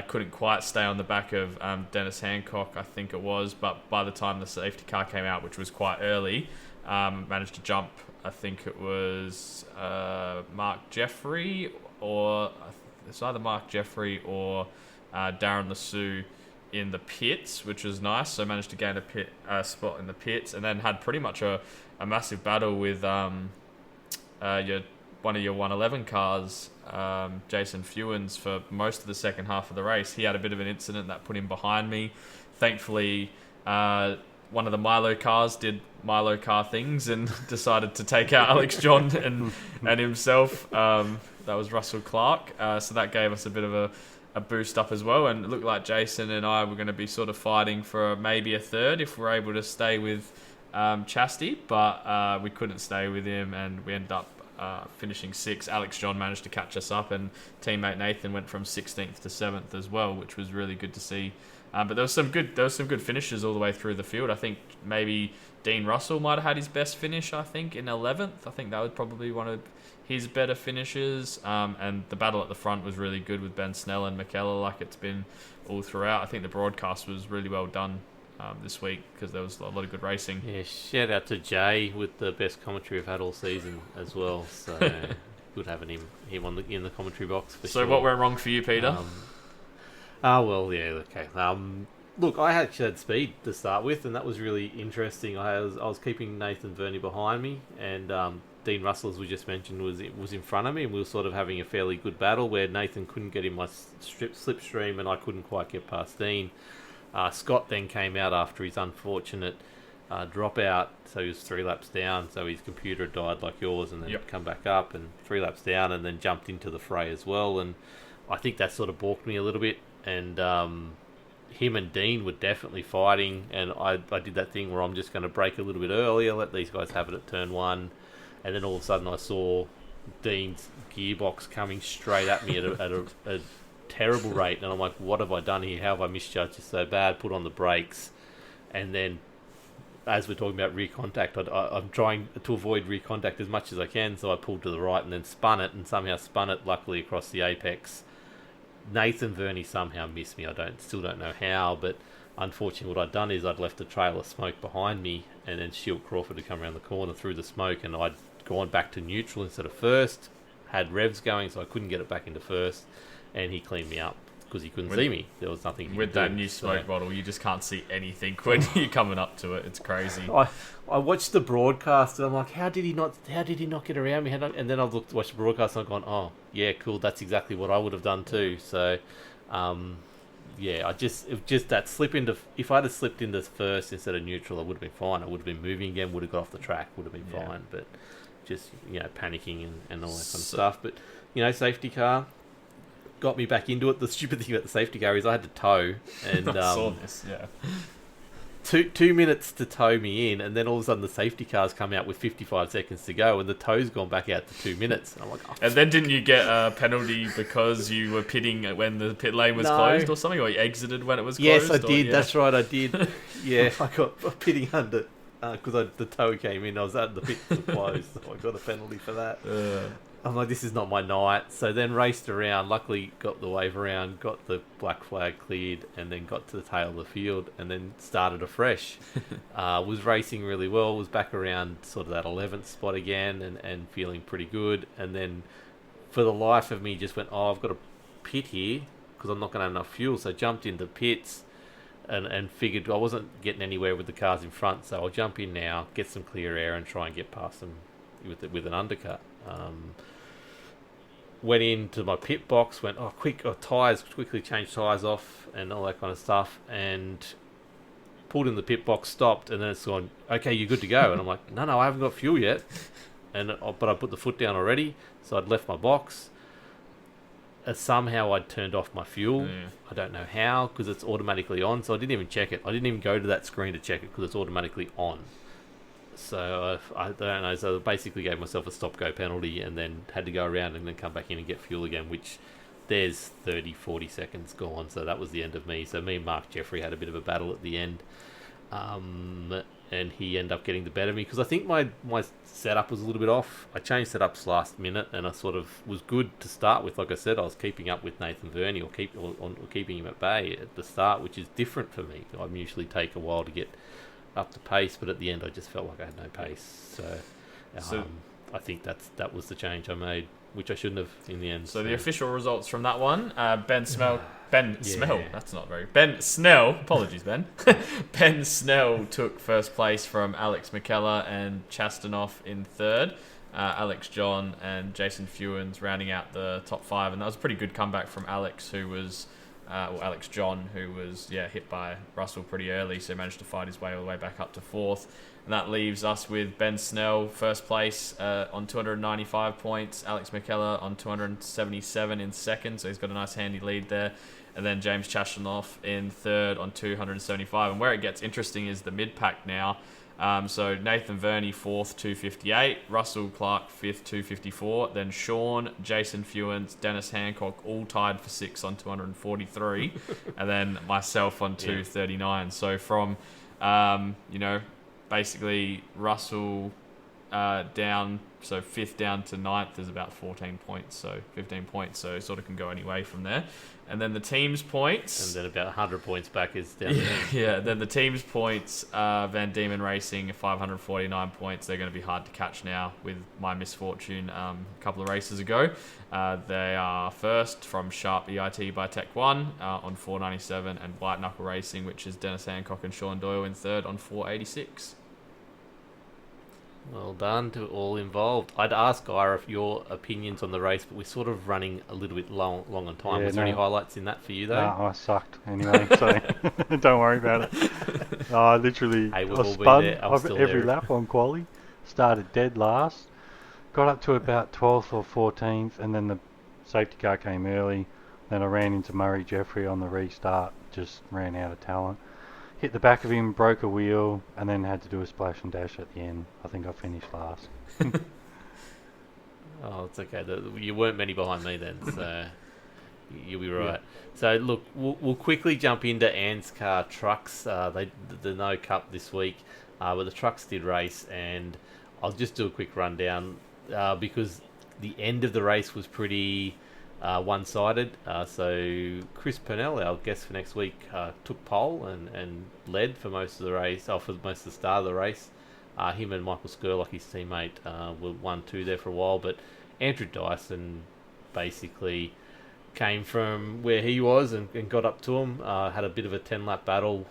Couldn't quite stay on the back of Dennis Hancock, I think it was. But by the time the safety car came out, which was quite early, managed to jump, I think it was Mark Jeffrey, or it's either Mark Jeffrey or Darren Lasue in the pits, which was nice. So I managed to gain a spot in the pits, and then had pretty much a massive battle with one of your 111 cars, Jason Fewens, for most of the second half of the race. He had a bit of an incident that put him behind me. Thankfully, one of the Milo cars did Milo car things and decided to take out Alex John and himself. That was Russell Clark. So that gave us a bit of a boost up as well, and it looked like Jason and I were going to be sort of fighting for maybe a third if we're able to stay with Chastity, but we couldn't stay with him, and we ended up finishing 6th. Alex John managed to catch us up, and teammate Nathan went from 16th to 7th as well, which was really good to see. But there was some good finishes all the way through the field. I think maybe Dean Russell might have had his best finish, I think, in 11th. I think that was probably one of his better finishes. And the battle at the front was really good with Ben Snell and McKellar, like it's been all throughout. I think the broadcast was really well done this week, because there was a lot of good racing. Yeah, shout out to Jay with the best commentary we've had all season as well. So good having him in the commentary box. For So sure. what went wrong for you, Peter? Okay. Look, I actually had speed to start with, and that was really interesting. I was keeping Nathan Verney behind me, and Dean Russell, as we just mentioned, was in front of me, and we were sort of having a fairly good battle where Nathan couldn't get in my slipstream, and I couldn't quite get past Dean. Scott then came out after his unfortunate dropout, so he was 3 laps down, so his computer had died like yours, and then come back up, and 3 laps down, and then jumped into the fray as well, and I think that sort of balked me a little bit, and him and Dean were definitely fighting, and I did that thing where I'm just going to brake a little bit earlier, let these guys have it at turn 1, and then all of a sudden I saw Dean's gearbox coming straight at me at a terrible rate, and I'm like, what have I done here? How have I misjudged this so bad? Put on the brakes, and then as we're talking about rear contact, I'm trying to avoid rear contact as much as I can, so I pulled to the right and then spun it, and somehow spun it luckily across the apex. Nathan Verney somehow missed me. Still don't know how, but unfortunately what I'd done is I'd left a trail of smoke behind me, and then Shield Crawford had come around the corner through the smoke, and I'd gone back to neutral instead of first, had revs going, so I couldn't get it back into first, and he cleaned me up because he couldn't see me. There was nothing he With could that do. new smoke bottle, you just can't see anything when you're coming up to it. It's crazy. I watched the broadcast, and I'm like, how did he not get around me? And then I've watched the broadcast, and I've gone, oh yeah, cool, that's exactly what I would have done too. So just that slip into, if I'd have slipped into first instead of neutral, I would have been fine. I would have been moving again, would have got off the track, would have been fine. But just panicking and all that kind of stuff. But safety car, got me back into it. The stupid thing about the safety car is I had to tow, and I saw this, yeah. 2 minutes to tow me in, and then all of a sudden the safety cars come out with 55 seconds to go, and the tow's gone back out to 2 minutes. And I'm like, oh. And then didn't you get a penalty because you were pitting when the pit lane was closed or something, or you exited when it was closed? Yes, I did. Yeah. That's right, I did. Yeah, I got pitting under because the tow came in. I was at the pit was closed, so I got a penalty for that. I'm like, this is not my night. So then raced around, luckily got the wave around, got the black flag cleared, and then got to the tail of the field, and then started afresh. Was racing really well, was back around sort of that 11th spot again, and feeling pretty good. And then for the life of me just went, I've got to pit here, because I'm not going to have enough fuel. So jumped into pits, and figured I wasn't getting anywhere with the cars in front, so I'll jump in now, get some clear air, and try and get past them with an undercut. Went into my pit box, went, tyres, quickly changed tyres off and all that kind of stuff, and pulled in the pit box, stopped, and then it's gone, okay, you're good to go. And I'm like, no, I haven't got fuel yet. But I put the foot down already, so I'd left my box. Somehow I'd turned off my fuel. Yeah. I don't know how, because it's automatically on, so I didn't even check it. I didn't even go to that screen to check it, because it's automatically on. So I don't know. So I basically gave myself a stop-go penalty, and then had to go around and then come back in and get fuel again, which there's 30, 40 seconds gone. So that was the end of me. So me and Mark Jeffrey had a bit of a battle at the end. And he ended up getting the better of me, because I think my setup was a little bit off. I changed setups last minute, and I sort of was good to start with. Like I said, I was keeping up with Nathan Verney, or keeping him at bay at the start, which is different for me. I usually take a while to get up to pace, but at the end I just felt like I had no pace. So I think that was the change I made, which I shouldn't have in the end. So the official results from that one, Ben Snell, apologies Ben. Ben Snell took first place from Alex McKellar and Chastanoff in third. Alex John and Jason Fewens rounding out the top five, and that was a pretty good comeback from Alex, who was Alex John, who was hit by Russell pretty early, so managed to fight his way all the way back up to fourth. And that leaves us with Ben Snell first place on 295 points, Alex McKellar on 277 in second, so he's got a nice handy lead there. And then James Chastanoff in third on 275. And where it gets interesting is the mid-pack now. So Nathan Verney fourth, 258, Russell Clark fifth, 254, then Sean, Jason Fewens, Dennis Hancock all tied for sixth on 243, and then myself on 239. So from basically Russell down, so fifth down to ninth is about 14 points, so 15 points, so sort of can go any way from there. And then the team's points, and then about 100 points back is down. Then the team's points, Van Diemen Racing 549 points. They're going to be hard to catch now with my misfortune a couple of races ago. They are first from Sharp EIT by Tech 1 on 497, and White Knuckle Racing, which is Dennis Hancock and Sean Doyle, in third on 486. Well done to all involved. I'd ask Ira your opinions on the race, but we're sort of running a little bit long on time. Was there any highlights in that for you, though? No, I sucked anyway, so don't worry about it. Literally, hey, I spun every there. lap on quali, started dead last, got up to about 12th or 14th, and then the safety car came early. Then I ran into Murray Jeffrey on the restart, just ran out of talent. Hit the back of him, broke a wheel, and then had to do a splash and dash at the end. I think I finished last. Oh, it's okay. You weren't many behind me then, so you'll be right. Yeah. So, look, we'll quickly jump into ANZCAR trucks. The No Cup this week, but the trucks did race, and I'll just do a quick rundown because the end of the race was pretty one-sided. So Chris Purnell, our guest for next week, took pole and led for most of the race, for most of the start of the race. Him and Michael Skurlock, his teammate, were 1-2 there for a while, but Andrew Dyson basically came from where he was and got up to him, had a bit of a 10-lap battle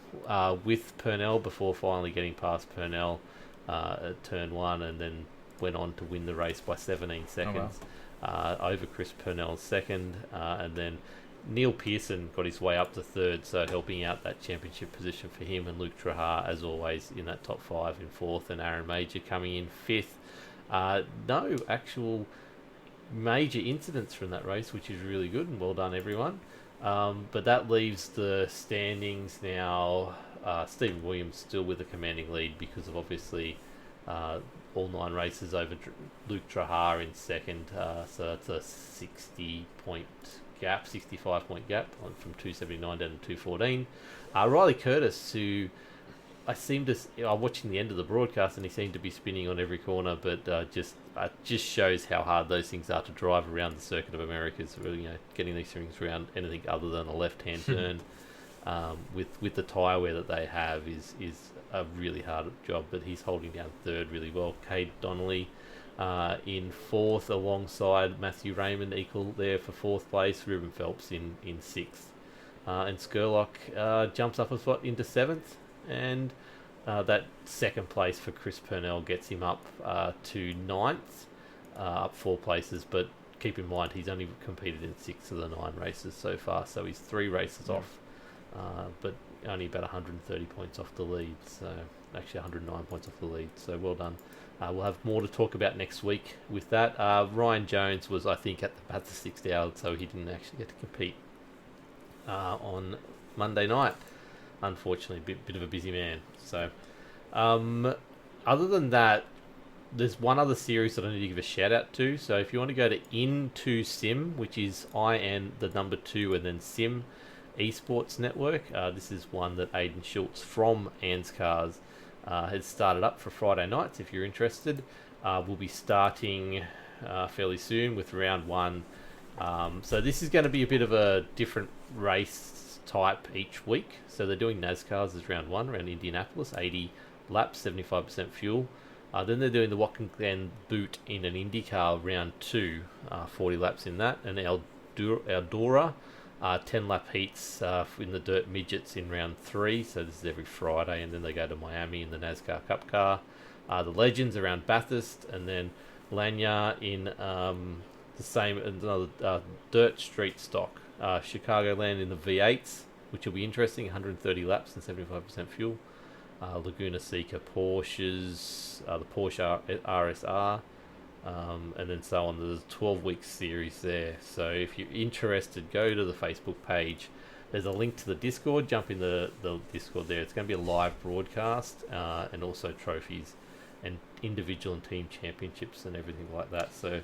with Purnell before finally getting past Purnell at turn 1, and then went on to win the race by 17 seconds. Oh, wow. Over Chris Purnell's second, and then Neil Pearson got his way up to third, so helping out that championship position for him, and Luke Trahar, as always, in that top 5 in fourth, and Aaron Major coming in fifth. No actual major incidents from that race, which is really good, and well done everyone. But that leaves the standings now. Stephen Williams still with a commanding lead because of obviously all 9 races over Luke Trahar in second. So that's a 65-point gap from 279 down to 214. Riley Curtis, who I'm watching the end of the broadcast, and he seemed to be spinning on every corner, but just shows how hard those things are to drive around the Circuit of Americas. Really, getting these things around anything other than a left-hand turn with the tyre wear that they have is a really hard job. But he's holding down third really well. Cade Donnelly in fourth, alongside Matthew Raymond, equal there for fourth place. Ruben Phelps in sixth, and Skurlock jumps up a spot into seventh. And that second place for Chris Purnell gets him up to ninth, up 4 places. But keep in mind, he's only competed in 6 of the 9 races so far, so he's 3 races off, but only about 130 points off the lead. So actually 109 points off the lead. So well done. We'll have more to talk about next week with that. Ryan Jones was, I think, at the 6th hour, so he didn't actually get to compete on Monday night. Unfortunately, bit of a busy man. So, other than that, there's one other series that I need to give a shout out to. So, if you want to go to Into Sim, which is IN the number 2 and then Sim Esports Network, this is one that Aidan Schultz from ANZCAR has started up for Friday nights. If you're interested, we'll be starting fairly soon with round 1. So this is going to be a bit of a different race type each week. So they're doing NASCARs as round 1 around Indianapolis, 80 laps, 75% fuel. Then they're doing the Watkins Boot in an IndyCar round 2, 40 laps in that, and Eldora 10 lap heats in the dirt midgets in round 3. So this is every Friday, and then they go to Miami in the NASCAR Cup car. The Legends around Bathurst, and then Lanyard in the same another dirt street stock. Chicagoland in the V8s, which will be interesting, 130 laps and 75% fuel. Laguna Seca Porsches, the Porsche RSR, and then so on. There's a 12-week series there. So if you're interested, go to the Facebook page. There's a link to the Discord. Jump in the Discord there. It's going to be a live broadcast, and also trophies and individual and team championships and everything like that. So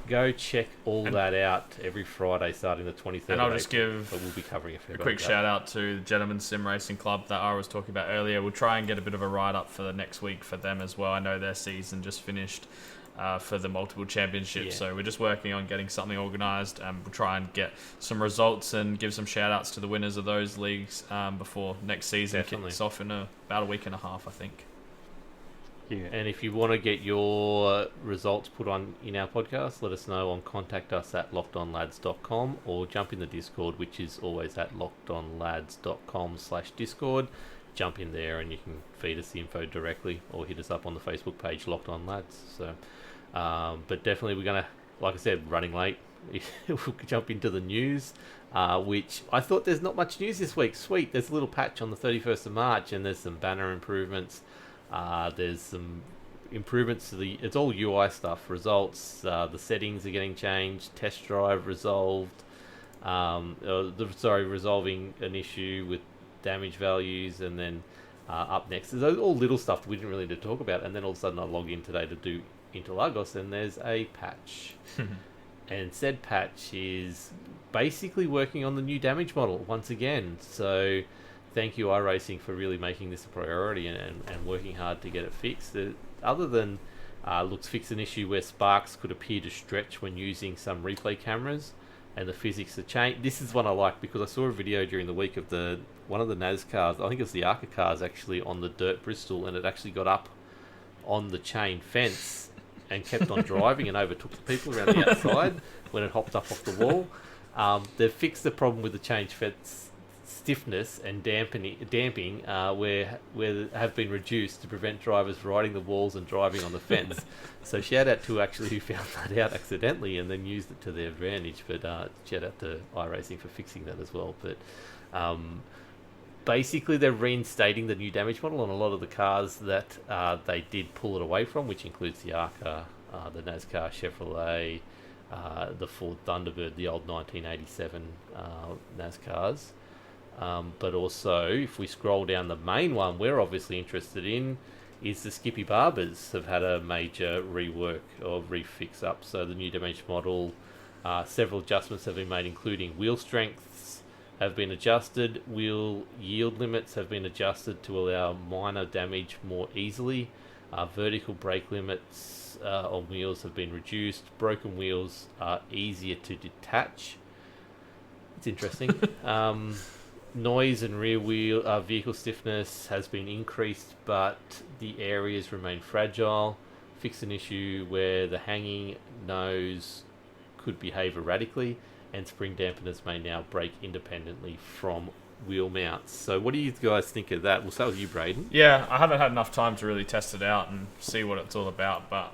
go check all that out every Friday starting the 23rd. And I'll just give we'll be covering a quick shout out to the Gentlemen's Sim Racing Club that I was talking about earlier. We'll try and get a bit of a write up for the next week for them as well. I know their season just finished for the multiple championships, so we're just working on getting something organised, and we'll try and get some results and give some shout outs to the winners of those leagues before next season kicks off in about a week and a half, I think. Yeah. And if you want to get your results put on in our podcast, let us know on contact us at lockedonlads.com, or jump in the Discord, which is always at lockedonlads.com/Discord. Jump in there and you can feed us the info directly, or hit us up on the Facebook page, Locked On Lads. So, but definitely we're going to, like I said, running late. We'll jump into the news, which I thought there's not much news this week. Sweet, there's a little patch on the 31st of March, and there's some banner improvements. There's some improvements to it's all UI stuff. Results, the settings are getting changed. Test drive resolved. Resolving an issue with damage values, and then up next, there's all little stuff that we didn't really need to talk about. And then all of a sudden, I log in today to do Interlagos, and there's a patch, and said patch is basically working on the new damage model once again. So thank you, iRacing, for really making this a priority and working hard to get it fixed. Other than looks fix an issue where sparks could appear to stretch when using some replay cameras, and the physics are changed. This is one I like because I saw a video during the week of one of the NASCARs, I think it was the ARCA cars actually, on the dirt Bristol, and it actually got up on the chain fence and kept on driving and overtook the people around the outside when it hopped up off the wall. They've fixed the problem with the chain fence stiffness and damping where have been reduced to prevent drivers riding the walls and driving on the fence. So shout out to actually who found that out accidentally and then used it to their advantage. But shout out to iRacing for fixing that as well. But basically they're reinstating the new damage model on a lot of the cars that they did pull it away from, which includes the ARCA, the NASCAR Chevrolet, the Ford Thunderbird, the old 1987 NASCARs. But also, if we scroll down, the main one we're obviously interested in is the Skippy Barbers have had a major rework or refix up. So the new Dimension model, several adjustments have been made, including wheel strengths have been adjusted, wheel yield limits have been adjusted to allow minor damage more easily, vertical brake limits on wheels have been reduced, broken wheels are easier to detach. It's interesting. Noise and rear wheel vehicle stiffness has been increased, but the areas remain fragile. Fixed an issue where the hanging nose could behave erratically, and spring dampeners may now brake independently from wheel mounts. So what do you guys think of that? We'll start with you, Braden. Yeah, I haven't had enough time to really test it out and see what it's all about, but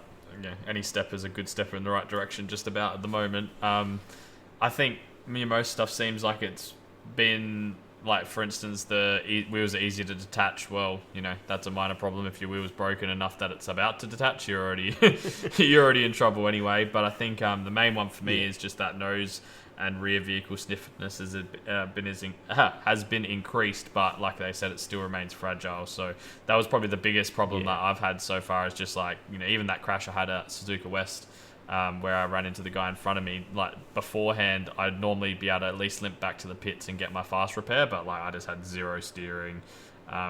any step is a good step in the right direction just about at the moment. I think most stuff seems like it's been, like, for instance, the wheels are easier to detach. Well, that's a minor problem. If your wheel's broken enough that it's about to detach, you're already in trouble anyway. But I think the main one for me is just that nose and rear vehicle stiffness has been increased, but like they said, it still remains fragile. So that was probably the biggest problem that I've had so far, is just like, even that crash I had at Suzuka West, where I ran into the guy in front of me. Like, beforehand, I'd normally be able to at least limp back to the pits and get my fast repair, but like I just had zero steering,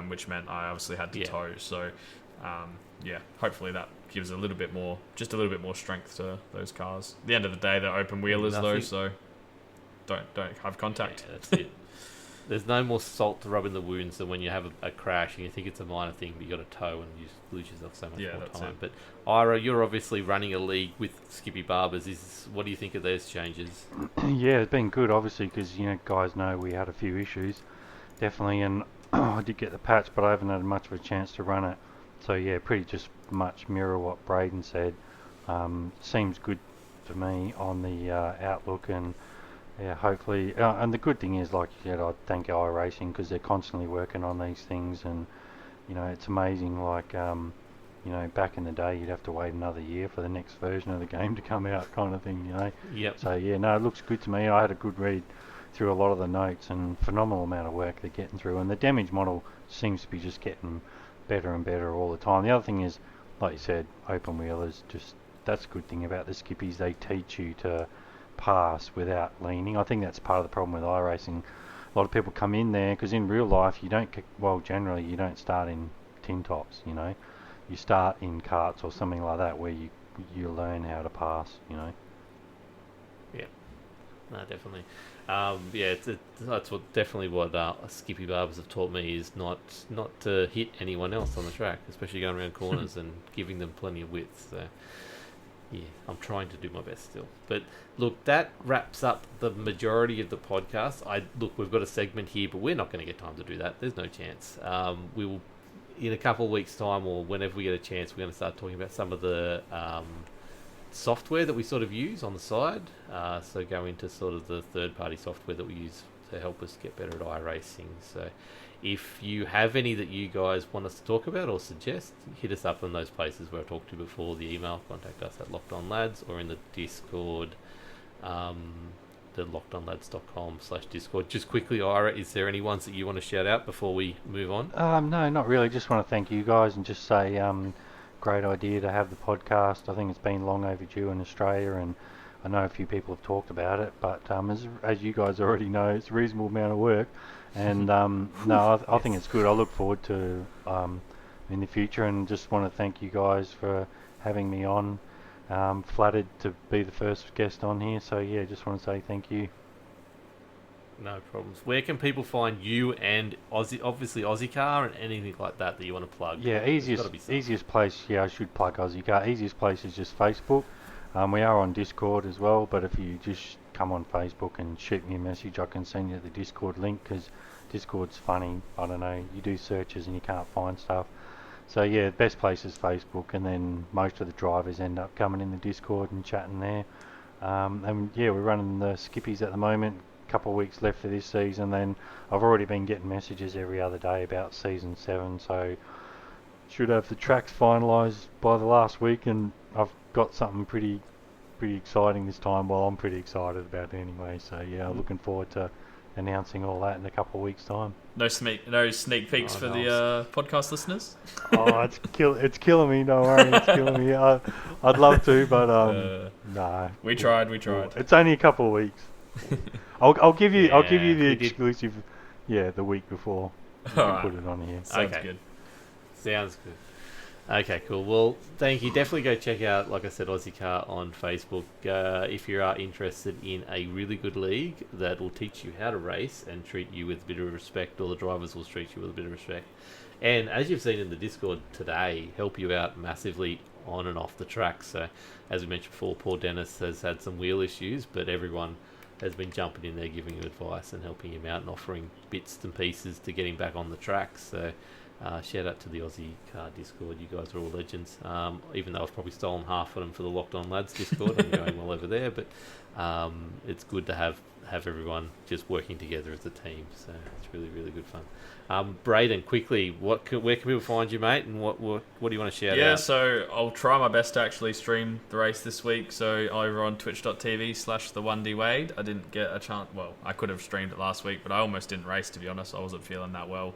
which meant I obviously had to tow. So hopefully that gives a little bit more strength to those cars. At the end of the day, they're open wheelers though, so don't have contact. Yeah, that's it. There's no more salt to rub in the wounds than when you have a crash and you think it's a minor thing, but you got to tow and you lose yourself so much more time. But Ira, you're obviously running a league with Skippy Barbers. What do you think of those changes? Yeah, it's been good, obviously, because guys know we had a few issues, definitely, and I did get the patch, but I haven't had much of a chance to run it. So yeah, pretty just much mirror what Braden said. Seems good for me on the outlook, and yeah, hopefully, and the good thing is, like you said, I thank iRacing because they're constantly working on these things, and it's amazing. Like, back in the day, you'd have to wait another year for the next version of the game to come out, kind of thing. Yep. So yeah, no, it looks good to me. I had a good read through a lot of the notes, and phenomenal amount of work they're getting through, and the damage model seems to be just getting better and better all the time. The other thing is, like you said, open wheelers. That's a good thing about the Skippies. They teach you to pass without leaning. I think that's part of the problem with iRacing. A lot of people come in there because in real life generally you don't start in tin tops. You start in karts or something like that where you learn how to pass. Yeah, no, definitely. That's definitely what Skippy Barbers have taught me, is not to hit anyone else on the track, especially going around corners and giving them plenty of width. So yeah, I'm trying to do my best still. But look, that wraps up the majority of the podcast. We've got a segment here, but we're not going to get time to do that. There's no chance. We will, in a couple of weeks' time, or whenever we get a chance, we're going to start talking about some of the software that we sort of use on the side. So go into sort of the third-party software that we use to help us get better at iRacing. So if you have any that you guys want us to talk about or suggest, hit us up in those places where I talked to before. The email, contact us at LockedOnLads, or in the Discord, the LockedOnLads.com/Discord. Just quickly, Ira, is there any ones that you want to shout out before we move on? No, not really. Just want to thank you guys and just say great idea to have the podcast. I think it's been long overdue in Australia, and I know a few people have talked about it, but as you guys already know, it's a reasonable amount of work, and I think it's good. I look forward to in the future, and just want to thank you guys for having me on. Flattered to be the first guest on here, so yeah, just want to say thank you. No problems. Where can people find you and obviously Ozicar and anything like that you want to plug? Yeah, easiest place. Yeah, I should plug Ozicar. Easiest place is just Facebook. We are on Discord as well, but if you just come on Facebook and shoot me a message, I can send you the Discord link, because Discord's funny. I don't know, you do searches and you can't find stuff. So yeah, best place is Facebook, and then most of the drivers end up coming in the Discord and chatting there. And yeah, we're running the Skippies at the moment. Couple of weeks left for this season, then I've already been getting messages every other day about season 7, so should have the tracks finalised by the last week, and I've got something pretty pretty exciting this time. Well, I'm pretty excited about it anyway. So yeah, looking forward to announcing all that in a couple of weeks' time. No sneak peeks for nice. the podcast listeners. Oh, it's killing me. Don't worry, it's killing me. I'd love to, but no. We tried. It's only a couple of weeks. I'll give you the we did. exclusive. Yeah, the week before. You can Alright. put it on here. Sounds Okay. good. Sounds good. Okay, cool. Well, thank you. Definitely go check out, like I said, Ozicar on Facebook. If you are interested in a really good league that will teach you how to race and treat you with a bit of respect, or the drivers will treat you with a bit of respect. And as you've seen in the Discord today, help you out massively on and off the track. So, as we mentioned before, poor Dennis has had some wheel issues, but everyone has been jumping in there, giving him advice and helping him out and offering bits and pieces to get him back on the track. So, shout out to the Aussie Car Discord. You guys are all legends. Even though I've probably stolen half of them for the Locked On Lads Discord, I'm going well over there. But it's good to have everyone just working together as a team. So it's really, really good fun. Braden, quickly, where can people find you, mate? And what do you want to shout out? Yeah, so I'll try my best to actually stream the race this week. So over on twitch.tv/the1dwade. I didn't get a chance. Well, I could have streamed it last week, but I almost didn't race, to be honest. I wasn't feeling that well.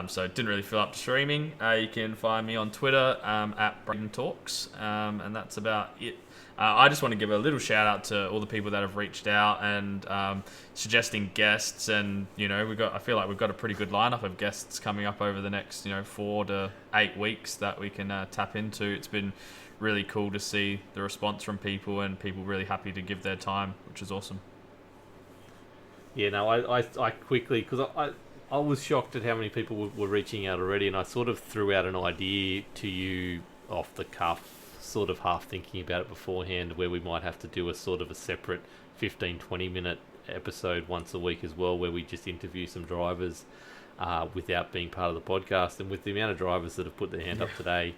So it didn't really fill up streaming. You can find me on Twitter at Braden Talks, and that's about it. I just want to give a little shout out to all the people that have reached out and suggesting guests, and I feel like we've got a pretty good lineup of guests coming up over the next 4 to 8 weeks that we can tap into. It's been really cool to see the response from people and people really happy to give their time, which is awesome. Yeah, no, I quickly, because I was shocked at how many people were reaching out already, and I sort of threw out an idea to you off the cuff, sort of half thinking about it beforehand, where we might have to do a sort of a separate 15-20 minute episode once a week as well, where we just interview some drivers without being part of the podcast. And with the amount of drivers that have put their hand up today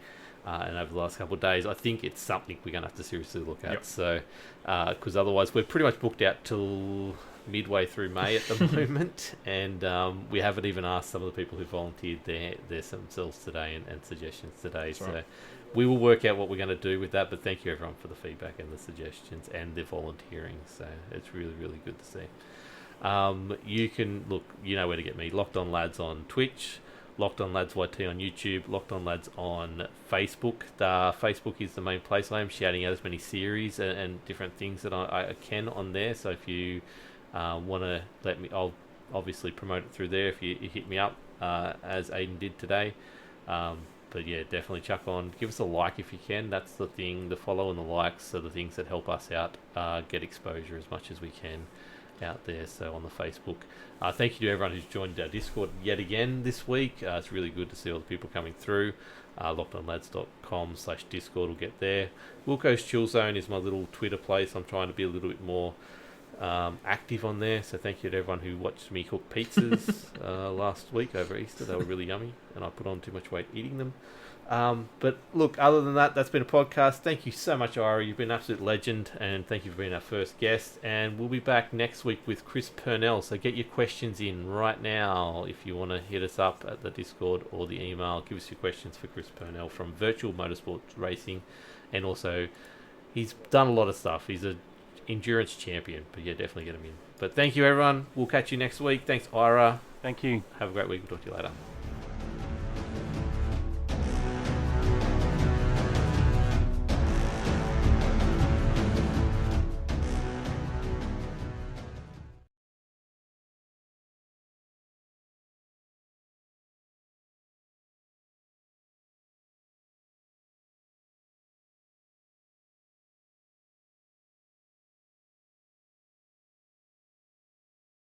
and over the last couple of days, I think it's something we're going to have to seriously look at. Yep. So because otherwise we're pretty much booked out till midway through May at the moment, and we haven't even asked some of the people who volunteered their themselves today and suggestions today. That's so right. We will work out what we're going to do with that, but thank you everyone for the feedback and the suggestions and the volunteering. So it's really, really good to see. You can look, you know where to get me. Locked On Lads on Twitch, Locked On Lads YT on YouTube, Locked On Lads on Facebook. Facebook is the main place. I am shouting out as many series and different things that I can on there. So if you want to let me, I'll obviously promote it through there if you hit me up as Aiden did today. But yeah, definitely chuck on. Give us a like if you can. That's the thing. The follow and the likes are the things that help us out get exposure as much as we can out there. So on the Facebook. Thank you to everyone who's joined our Discord yet again this week. It's really good to see all the people coming through. LockedOnLads.com/Discord will get there. Wilco's Chill Zone is my little Twitter place. I'm trying to be a little bit more active on there, so thank you to everyone who watched me cook pizzas last week over Easter. They were really yummy and I put on too much weight eating them. But look, other than that, that's been a podcast. Thank you so much, Ira. You've been an absolute legend, and thank you for being our first guest. And we'll be back next week with Chris Purnell, so get your questions in right now if you want to hit us up at the Discord or the email. Give us your questions for Chris Purnell from Virtual Motorsports Racing, and also he's done a lot of stuff. He's a endurance champion, but yeah, definitely get him in. But thank you everyone, we'll catch you next week. Thanks Ira. Thank you. Have a great week. We'll talk to you later.